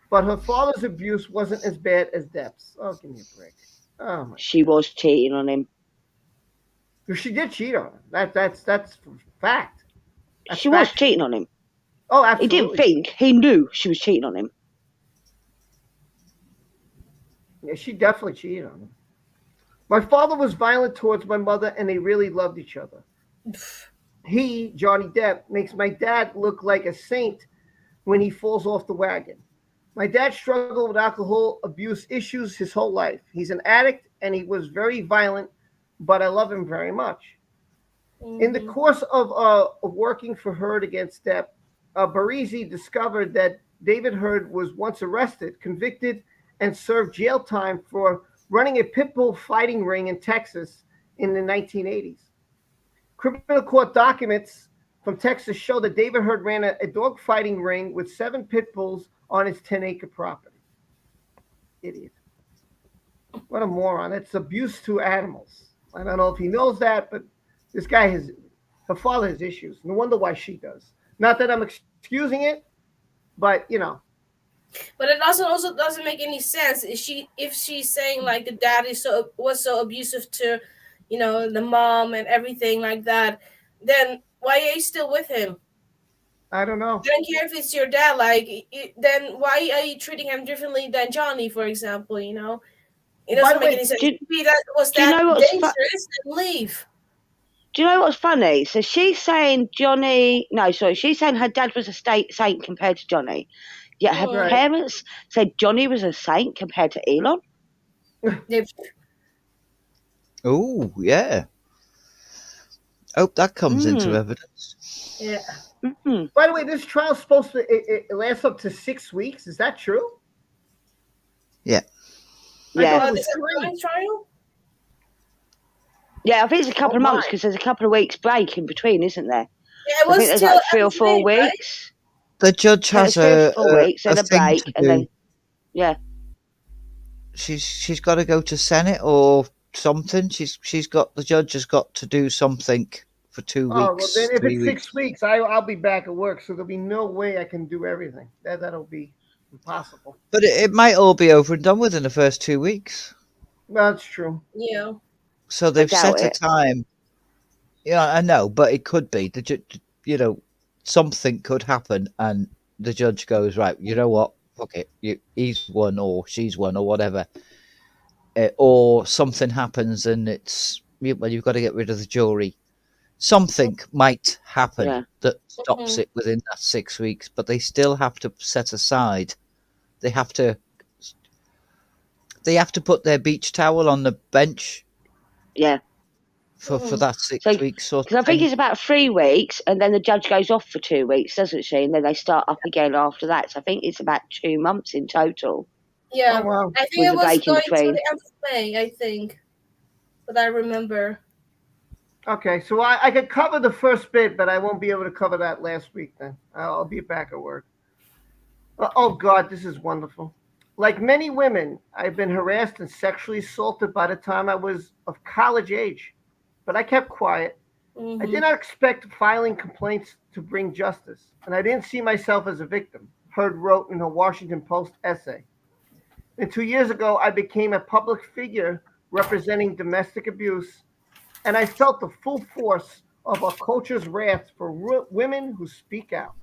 but her father's abuse wasn't as bad as Depp's. Oh, give me a break. Oh my! She was cheating on him. She did cheat on him. That's fact. That's She was fact. cheating on him. Oh, He absolutely. didn't think. He knew she was cheating on him. Yeah, she definitely cheated on him. My father was violent towards my mother, and they really loved each other. He, Johnny Depp, makes my dad look like a saint when he falls off the wagon. My dad struggled with alcohol abuse issues his whole life. He's an addict, and he was very violent, but I love him very much. In the course of working for Heard against Depp, Barisi discovered that David Heard was once arrested, convicted, and served jail time for running a pit bull fighting ring in Texas in the 1980s. Criminal court documents from Texas show that David Heard ran a dog fighting ring with 7 pit bulls on his 10-acre property. Idiot. What a moron. It's abuse to animals. I don't know if he knows that, but this guy her father has issues. No wonder why she does. Not that I'm excusing it, but you know. But it also doesn't make any sense. If she's saying like the dad was so abusive to, the mom and everything like that, then why are you still with him? I don't know. I don't care if it's your dad. Then why are you treating him differently than Johnny, for example? It doesn't make any sense. If that was that dangerous, then leave. Do you know what's funny? So she's saying she's saying her dad was a saint compared to Johnny. Yet her parents said Johnny was a saint compared to Elon. Oh, yeah. Hope that comes into evidence. Yeah. Mm-hmm. By the way, this trial's supposed to it lasts up to 6 weeks. Is that true? Yeah. Yeah. Is it a trial? Yeah, I think it's a couple of months because there's a couple of weeks break in between, isn't there? Yeah, it was I think there's still like 3 or 4 weeks. Right? The judge has a 4 weeks and a thing break, to and do. then She's got to go to Senate or something. The judge has got to do something for 2 Oh, well, weeks, then if 3 it's weeks. 6 weeks, I'll be back at work, so there'll be no way I can do everything. That'll be impossible. But it might all be over and done with in the first 2 weeks. Well, that's true. Yeah. So I they've doubt set a it. time. Yeah, I know, but it could be. You know, something could happen, and the judge goes, right, you know what? Fuck it. He's won or she's won or whatever. Or something happens and well, you've got to get rid of the jury. Something might happen Yeah. that stops it within that 6 weeks, but they still have to set aside. They have to put their beach towel on the bench Yeah. for that 6 So, weeks sort because I of think thing. it's about 3 weeks, and then the judge goes off for 2 weeks, doesn't she? And then they start up again after that. So I think it's about 2 months in total. Yeah. Oh, wow. I think With it the was break in going to between. the end of May, I think. But I remember. Okay, so I could cover the first bit, but I won't be able to cover that last week then. I'll be back at work. Oh, God, this is wonderful. Like many women, I've been harassed and sexually assaulted by the time I was of college age, but I kept quiet. I did not expect filing complaints to bring justice, and I didn't see myself as a victim, Heard wrote in a Washington Post essay. And 2 years ago, I became a public figure representing domestic abuse, and I felt the full force of our culture's wrath for women who speak out.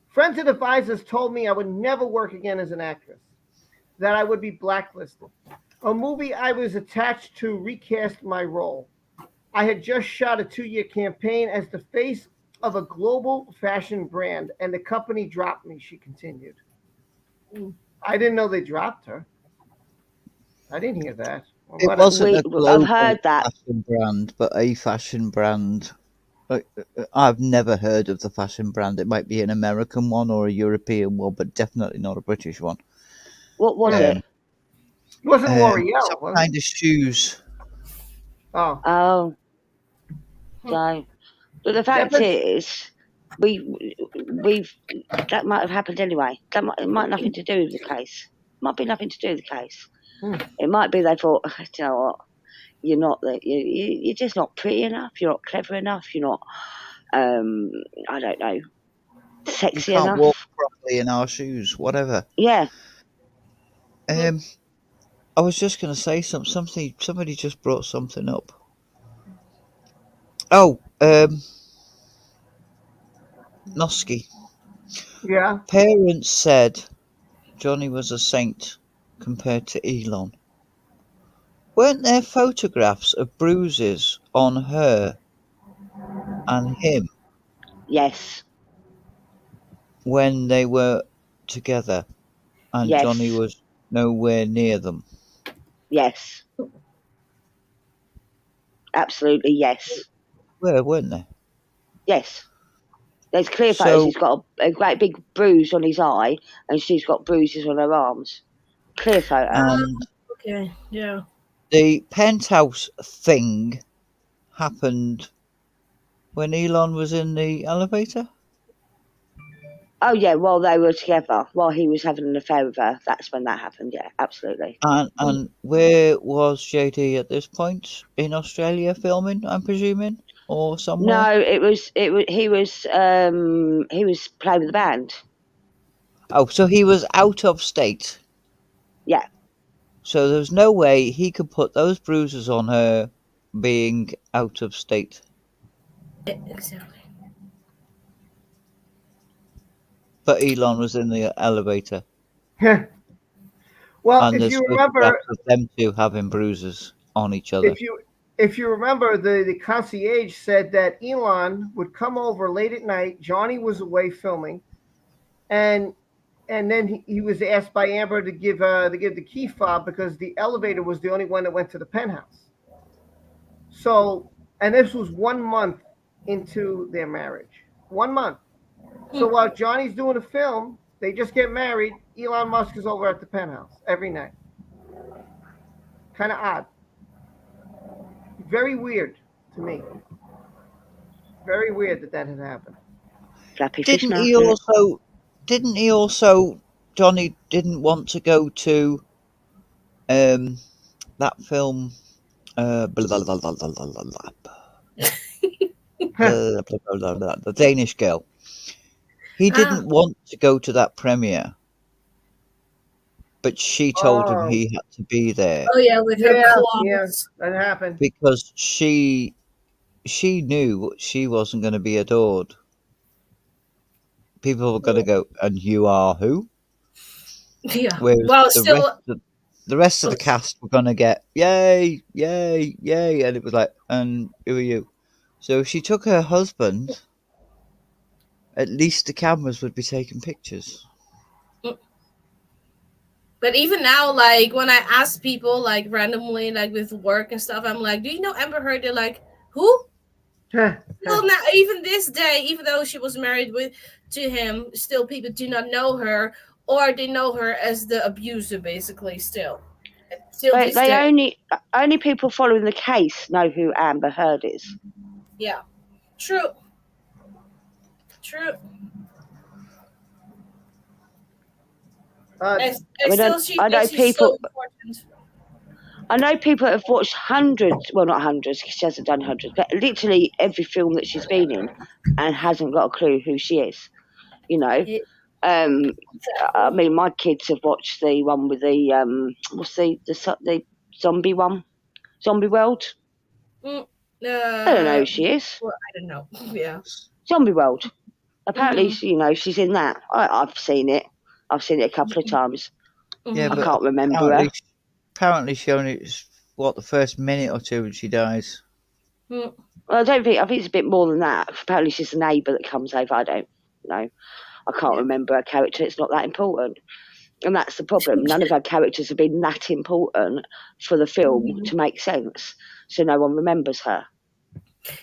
Friends and advisors told me I would never work again as an actress, that I would be blacklisted. A movie I was attached to recast my role. I had just shot a 2-year campaign as the face of a global fashion brand, and the company dropped me, she continued. I didn't know they dropped her. I didn't hear that. It What wasn't a I've global heard that. fashion brand, but a fashion brand. I've never heard of the fashion brand. It might be an American one or a European one, but definitely not a British one. What was it? It wasn't L'Oreal, Some was kind it? of shoes. Oh, Oh, so. But the fact but- is, we've that might have happened anyway. It might nothing to do with the case. Might be nothing to do with the case. It might be they thought, you know what, you're not you're just not pretty enough. You're not clever enough. You're not, I don't know, You sexy can't enough. walk properly in our shoes, whatever. Yeah. I was just going to say something. Somebody just brought something up. Oh, Nosky. yeah. Parents said Johnny was a saint compared to Elon. Weren't there photographs of bruises on her and him Yes. when they were together, and Yes. Johnny was nowhere near them? Yes. Absolutely. Yes. Weren't there? Yes. There's clear So- photos. He's got a great big bruise on his eye, and she's got bruises on her arms. Clear photo. And Okay. Yeah. the penthouse thing happened when Elon was in the elevator? Oh yeah, while they were together, while he was having an affair with her, that's when that happened. Yeah, absolutely. And where was JD at this point? In Australia filming, I'm presuming, or somewhere? No, he was playing with the band. Oh, so he was out of state. Yeah. So there's no way he could put those bruises on her being out of state. Exactly. But Elon was in the elevator, Well, and if there's you remember, photographs of them two having bruises on each other. if you remember, the concierge said that Elon would come over late at night. Johnny was away filming, and then he was asked by Amber to give the key fob because the elevator was the only one that went to the penthouse. So, and this was 1 month into their marriage. 1 month. So while Johnny's doing a film, they just get married. Elon Musk is over at the penthouse every night. Kind of odd. Very weird to me. Very weird that had happened. Flappy fish Didn't he also? Johnny didn't want to go to that film. Blah, blah, blah, blah, blah, blah, blah. the Danish girl. He didn't want to go to that premiere, but she told him he had to be there. Oh yeah, with her Yeah, claws. that happened. Because she knew she wasn't going to be adored. People were going to go, and you are who? Yeah. Whereas Well, the rest of the cast were going to get, yay, yay, yay. And it was like, and who are you? So if she took her husband, at least the cameras would be taking pictures. But even now, like when I ask people like randomly, like with work and stuff, I'm like, do you know Amber Heard? They're like, who? Well, now even this day, even though she was married to him, still people do not know her, or they know her as the abuser, basically. Still They this day. only people following the case know who Amber Heard is. Yeah, true. I know people have watched hundreds, well, not hundreds, because she hasn't done hundreds, but literally every film that she's been in and hasn't got a clue who she is. You know, I mean, my kids have watched the one with the what's the zombie one, Zombie World. I don't know who she is. Well, I don't know. Yeah, Zombie World. Apparently, she's in that. I've seen it. I've seen it a couple of times. Yeah, I can't remember her. Apparently, she only the first minute or two when she dies. Well, I think it's a bit more than that. Apparently, she's a neighbour that comes over. I don't know. I can't remember her character. It's not that important, and that's the problem. None of her characters have been that important for the film to make sense, so no one remembers her.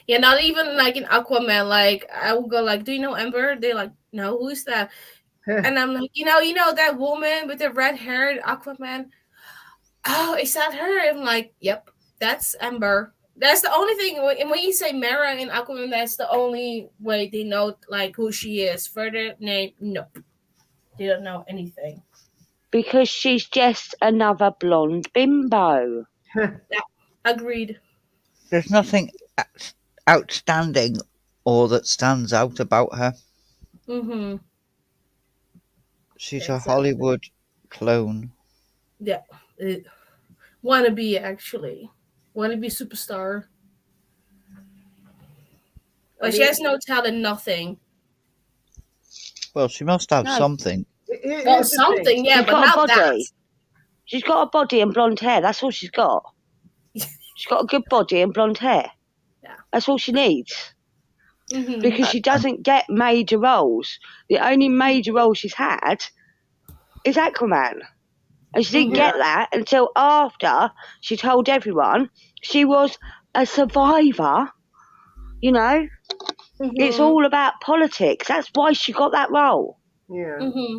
Yeah, not even like in Aquaman. Like I will go like, "Do you know Amber?" They're like, "No, who's that?" And I'm like, you know that woman with the red hair, Aquaman. Oh, is that her? I'm like, yep, that's Amber. That's the only thing. When you say Mara in Aquaman, that's the only way they know like who she is. Further name, no, they don't know anything. Because she's just another blonde bimbo. Yeah, agreed. There's nothing outstanding or that stands out about her. Mm-hmm. She's a Hollywood clone. Yeah. Wannabe, actually. Wannabe superstar. But she has no talent, nothing. Well, she must have something. Well, something, yeah, but not that. She's got a body and blonde hair. That's all she's got. She's got a good body and blonde hair. Yeah. That's all she needs. Mm-hmm. Because she doesn't get major roles. The only major role she's had is Aquaman. And she didn't get that until after she told everyone she was a survivor. You know? Mm-hmm. It's all about politics. That's why she got that role. Yeah. Mm-hmm.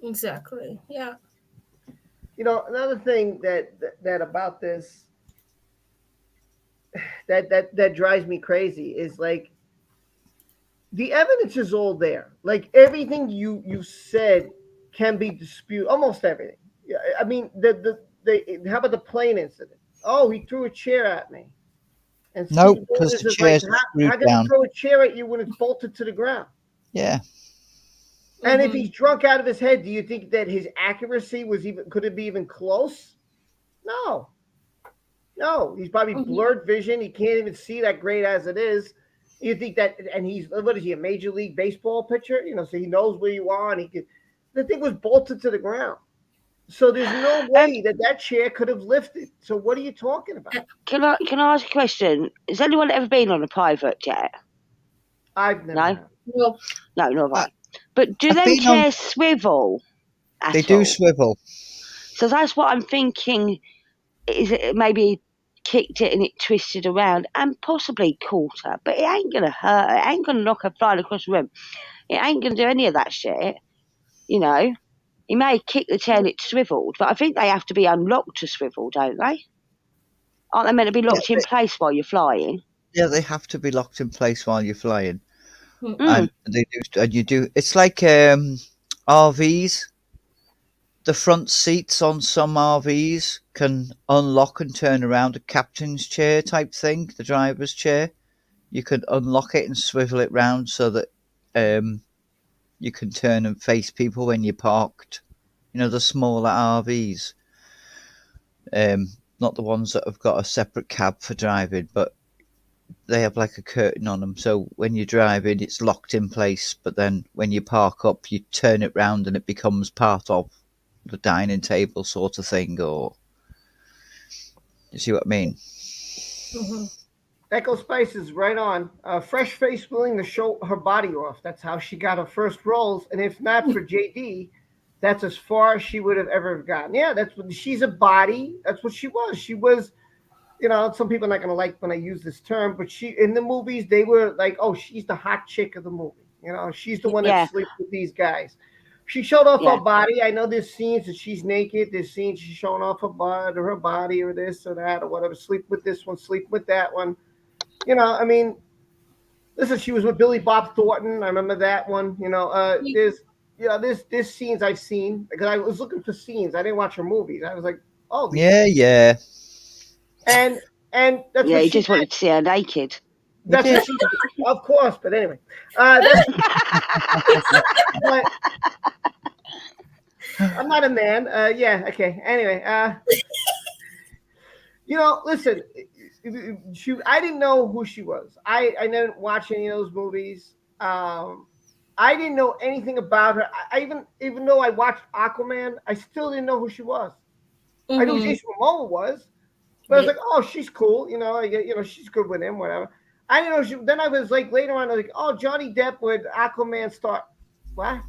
Exactly. Yeah. You know, another thing that about this that drives me crazy is like the evidence is all there. Like everything you said can be disputed. Almost everything. Yeah, I mean, how about the plane incident? Oh, he threw a chair at me. And nope, because the chair's how can he throw a chair at you when it's bolted to the ground? Yeah. And if he's drunk out of his head, do you think that his accuracy could it be even close? No. He's probably blurred vision. He can't even see that great as it is. You think that, and what is he, a Major League Baseball pitcher? You know, so he knows where you are, and the thing was bolted to the ground. So there's no way that chair could have lifted. So what are you talking about? Can I ask a question? Has anyone ever been on a private jet? I've never. No, not right. But do them chairs swivel? They do swivel. So that's what I'm thinking. Is it maybe kicked it and it twisted around and possibly caught her? But it ain't gonna hurt. It ain't gonna knock her flying across the room. It ain't gonna do any of that shit. You know, he may kick the chair and it swiveled, but I think they have to be unlocked to swivel, don't they? Aren't they meant to be locked in place while you're flying? Yeah, they have to be locked in place while you're flying. And they do, and you do. It's like RVs. The front seats on some RVs can unlock and turn around, a captain's chair type thing, the driver's chair. you can unlock it and swivel it round so that you can turn and face people when you're parked. You know, the smaller RVs. Not the ones that have got a separate cab for driving, but they have like a curtain on them. So when you're driving, it's locked in place. But then when you park up, you turn it round and it becomes part of the dining table sort of thing. Or you see what I mean? Mm-hmm. Echo Spice is right on. Fresh face willing to show her body off. That's how she got her first roles. And if not for JD, that's as far as she would have ever gotten. Yeah, that's what she's a body. That's what she was. She was, some people are not going to like when I use this term, but she, in the movies, they were like, oh, she's the hot chick of the movie. She's the one that sleeps with these guys. She showed off her body. I know there's scenes that she's naked. There's scenes she's showing off her butt or her body or this or that or whatever. Sleep with this one, sleep with that one. Listen, she was with Billy Bob Thornton. I remember that one. There's scenes I've seen because I was looking for scenes. I didn't watch her movies. I was like, oh, yeah. And that's yeah, you just wanted to see her naked. That's what she, of course. But anyway, but I'm not a man. Yeah, okay. Anyway, listen. I didn't know who she was. I didn't watch any of those movies. I didn't know anything about her. I even though I watched Aquaman, I still didn't know who she was. I knew who Jason Momoa was, but I was like, oh, she's cool. She's good with him, whatever. I didn't know she. Then I was like, later on, I was like, oh, Johnny Depp with Aquaman star. What?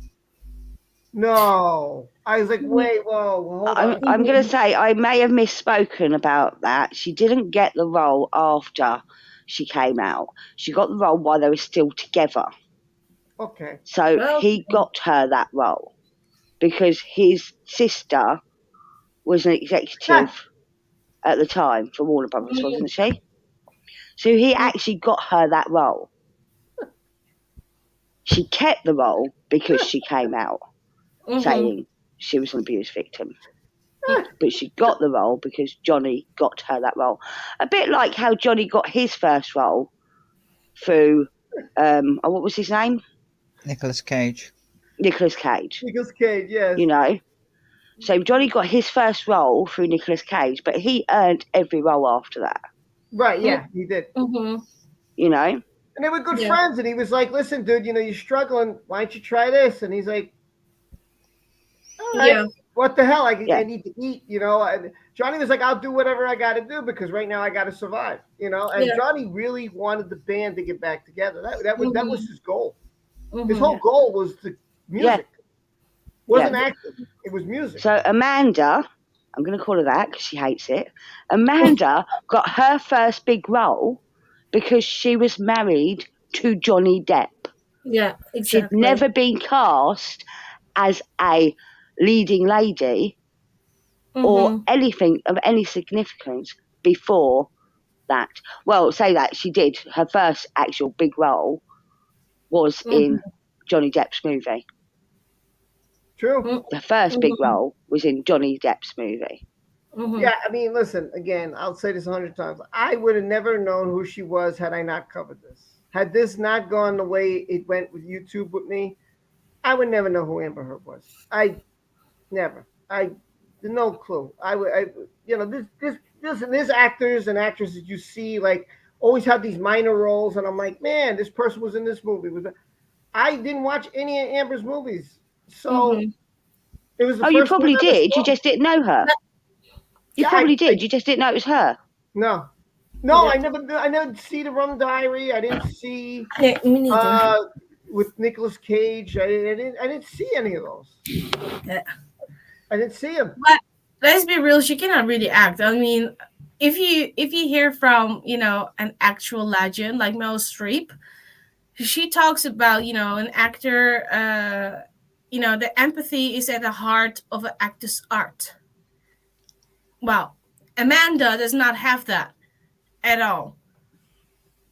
No. I was like, wait, whoa, hold on. I'm going to say I may have misspoken about that. She didn't get the role after she came out. She got the role while they were still together. Okay. So he got her that role because his sister was an executive at the time for Warner Brothers, wasn't she? So he actually got her that role. She kept the role because she came out saying she was an abuse victim. But she got the role because Johnny got her that role. A bit like how Johnny got his first role through, what was his name? Nicolas Cage. Nicolas Cage, yes. So Johnny got his first role through Nicolas Cage, but he earned every role after that. Right, yeah, he did. Mm-hmm. And they were good friends, and he was like, listen, dude, you're struggling. Why don't you try this? And he's like, all right, what the hell? I need to eat, And Johnny was like, I'll do whatever I got to do because right now I got to survive, And Johnny really wanted the band to get back together. That was his goal. His whole goal was the music. Wasn't acting. It was music. So Amanda, I'm going to call her that because she hates it. Amanda got her first big role because she was married to Johnny Depp. Yeah, exactly. She'd never been cast as a leading lady or anything of any significance before that. Well, say that she did. Her first actual big role was in Johnny Depp's movie. True. The first big role was in Johnny Depp's movie. Yeah, I mean, listen, again, I'll say this 100 times. I would have never known who she was had I not covered this. Had this not gone the way it went with YouTube with me, I would never know who Amber Heard was. No clue. There's actors and actresses you see, like, always have these minor roles, and I'm like, man, this person was in this movie. I didn't watch any of Amber's movies. So it was the first you probably one I did. saw. You just didn't know her. You probably did. You just didn't know it was her. No, I never see the Rum Diary. I didn't see Me neither. with Nicolas Cage. I didn't see any of those. Yeah. I didn't see him. But let's be real, she cannot really act. I mean, if you hear from an actual legend like Meryl Streep, she talks about an actor. The empathy is at the heart of an actor's art. Well, Amanda does not have that at all.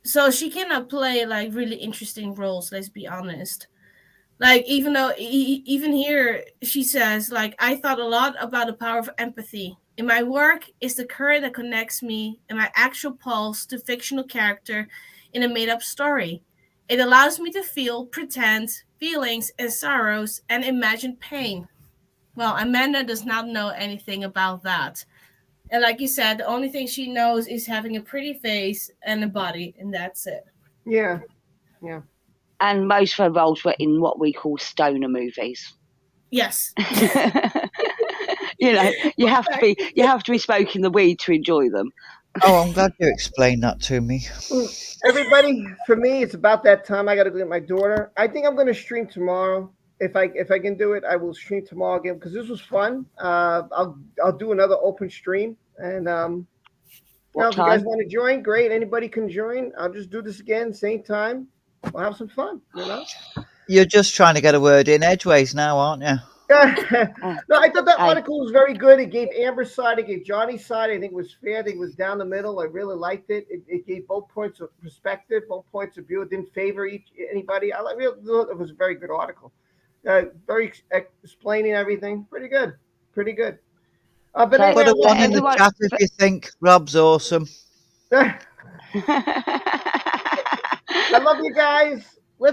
So she cannot play like really interesting roles, let's be honest. Like, even though even here she says, like, I thought a lot about the power of empathy. In my work, it's the current that connects me and my actual pulse to fictional character in a made-up story. It allows me to feel, pretend feelings and sorrows, and imagine pain. Well, Amanda does not know anything about that. And like you said, the only thing she knows is having a pretty face and a body, and that's it. Yeah. And most of her roles were in what we call stoner movies. Yes. You know, you have to be smoking the weed to enjoy them. Oh, I'm glad you explained that to me. Everybody, for me, it's about that time. I got to go get my daughter. I think I'm going to stream tomorrow. If I can do it, I will stream tomorrow again because this was fun. I'll do another open stream, and now if you guys want to join, great. Anybody can join. I'll just do this again, same time. We'll have some fun. You know. You're just trying to get a word in edgeways now, aren't you? No, I thought that article was very good. It gave Amber's side, it gave Johnny's side. I think it was fair. I think it was down the middle. I really liked it. It gave both points of perspective, both points of view. It didn't favor anybody. It was a very good article. Very explaining everything. Pretty good. But anyway, put a one in the chat if you think Rob's awesome. I love you guys.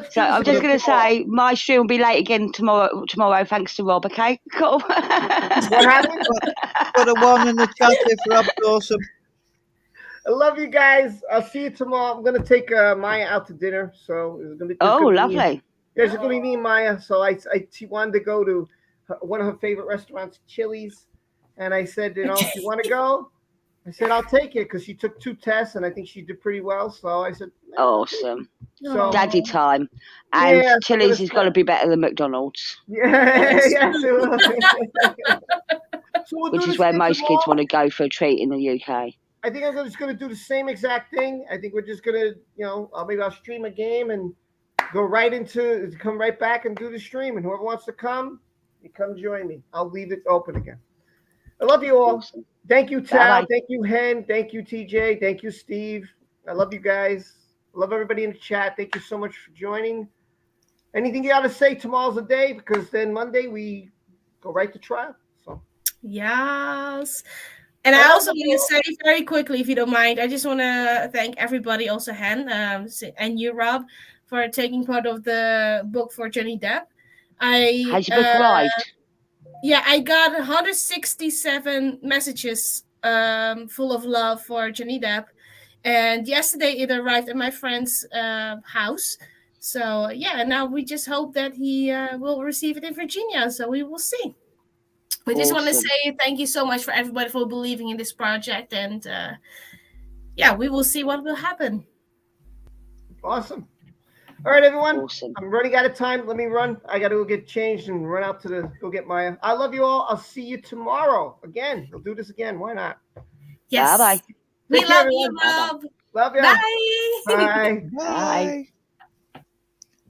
So I'm just going to say my stream will be late again tomorrow thanks to Rob, okay? Cool. What happened? Put a one in the chat if Rob's awesome. I love you guys. I'll see you tomorrow. I'm going to take Maya out to dinner. So it's going to be lovely. There's going to be me and Maya. So she wanted to go to one of her favorite restaurants, Chili's. And I said, if you want to go, I said, I'll take it because she took 2 tests and I think she did pretty well. So I said, awesome. So, Daddy time. And Chili's has got to be better than McDonald's. Yeah. So which is where most kids want to go for a treat in the UK. I think I'm just going to do the same exact thing. I think we're just going to, maybe I'll stream a game and come right back and do the stream. And whoever wants to come, you come join me. I'll leave it open again. I love you all. Awesome. Thank you, Tal. Bye-bye. Thank you, Hen. Thank you, TJ. Thank you, Steve. I love you guys. I love everybody in the chat. Thank you so much for joining. Anything you got to say? Tomorrow's the day because then Monday we go right to trial. So yes. And I also want to say very quickly, if you don't mind, I just want to thank everybody, also Hen and you, Rob, for taking part of the book for Johnny Depp. How's your book arrived? Yeah, I got 167 messages full of love for Johnny Depp. And yesterday it arrived at my friend's house. So, now we just hope that he will receive it in Virginia. So we will see. We just want to say thank you so much for everybody for believing in this project. And, we will see what will happen. Awesome. All right, everyone. Awesome. I'm running out of time. Let me run. I got to go get changed and run out to go get Maya. I love you all. I'll see you tomorrow. Again, we'll do this again. Why not? Yes. Bye-bye. We love you, Rob. Love you. Bye. Bye. Bye.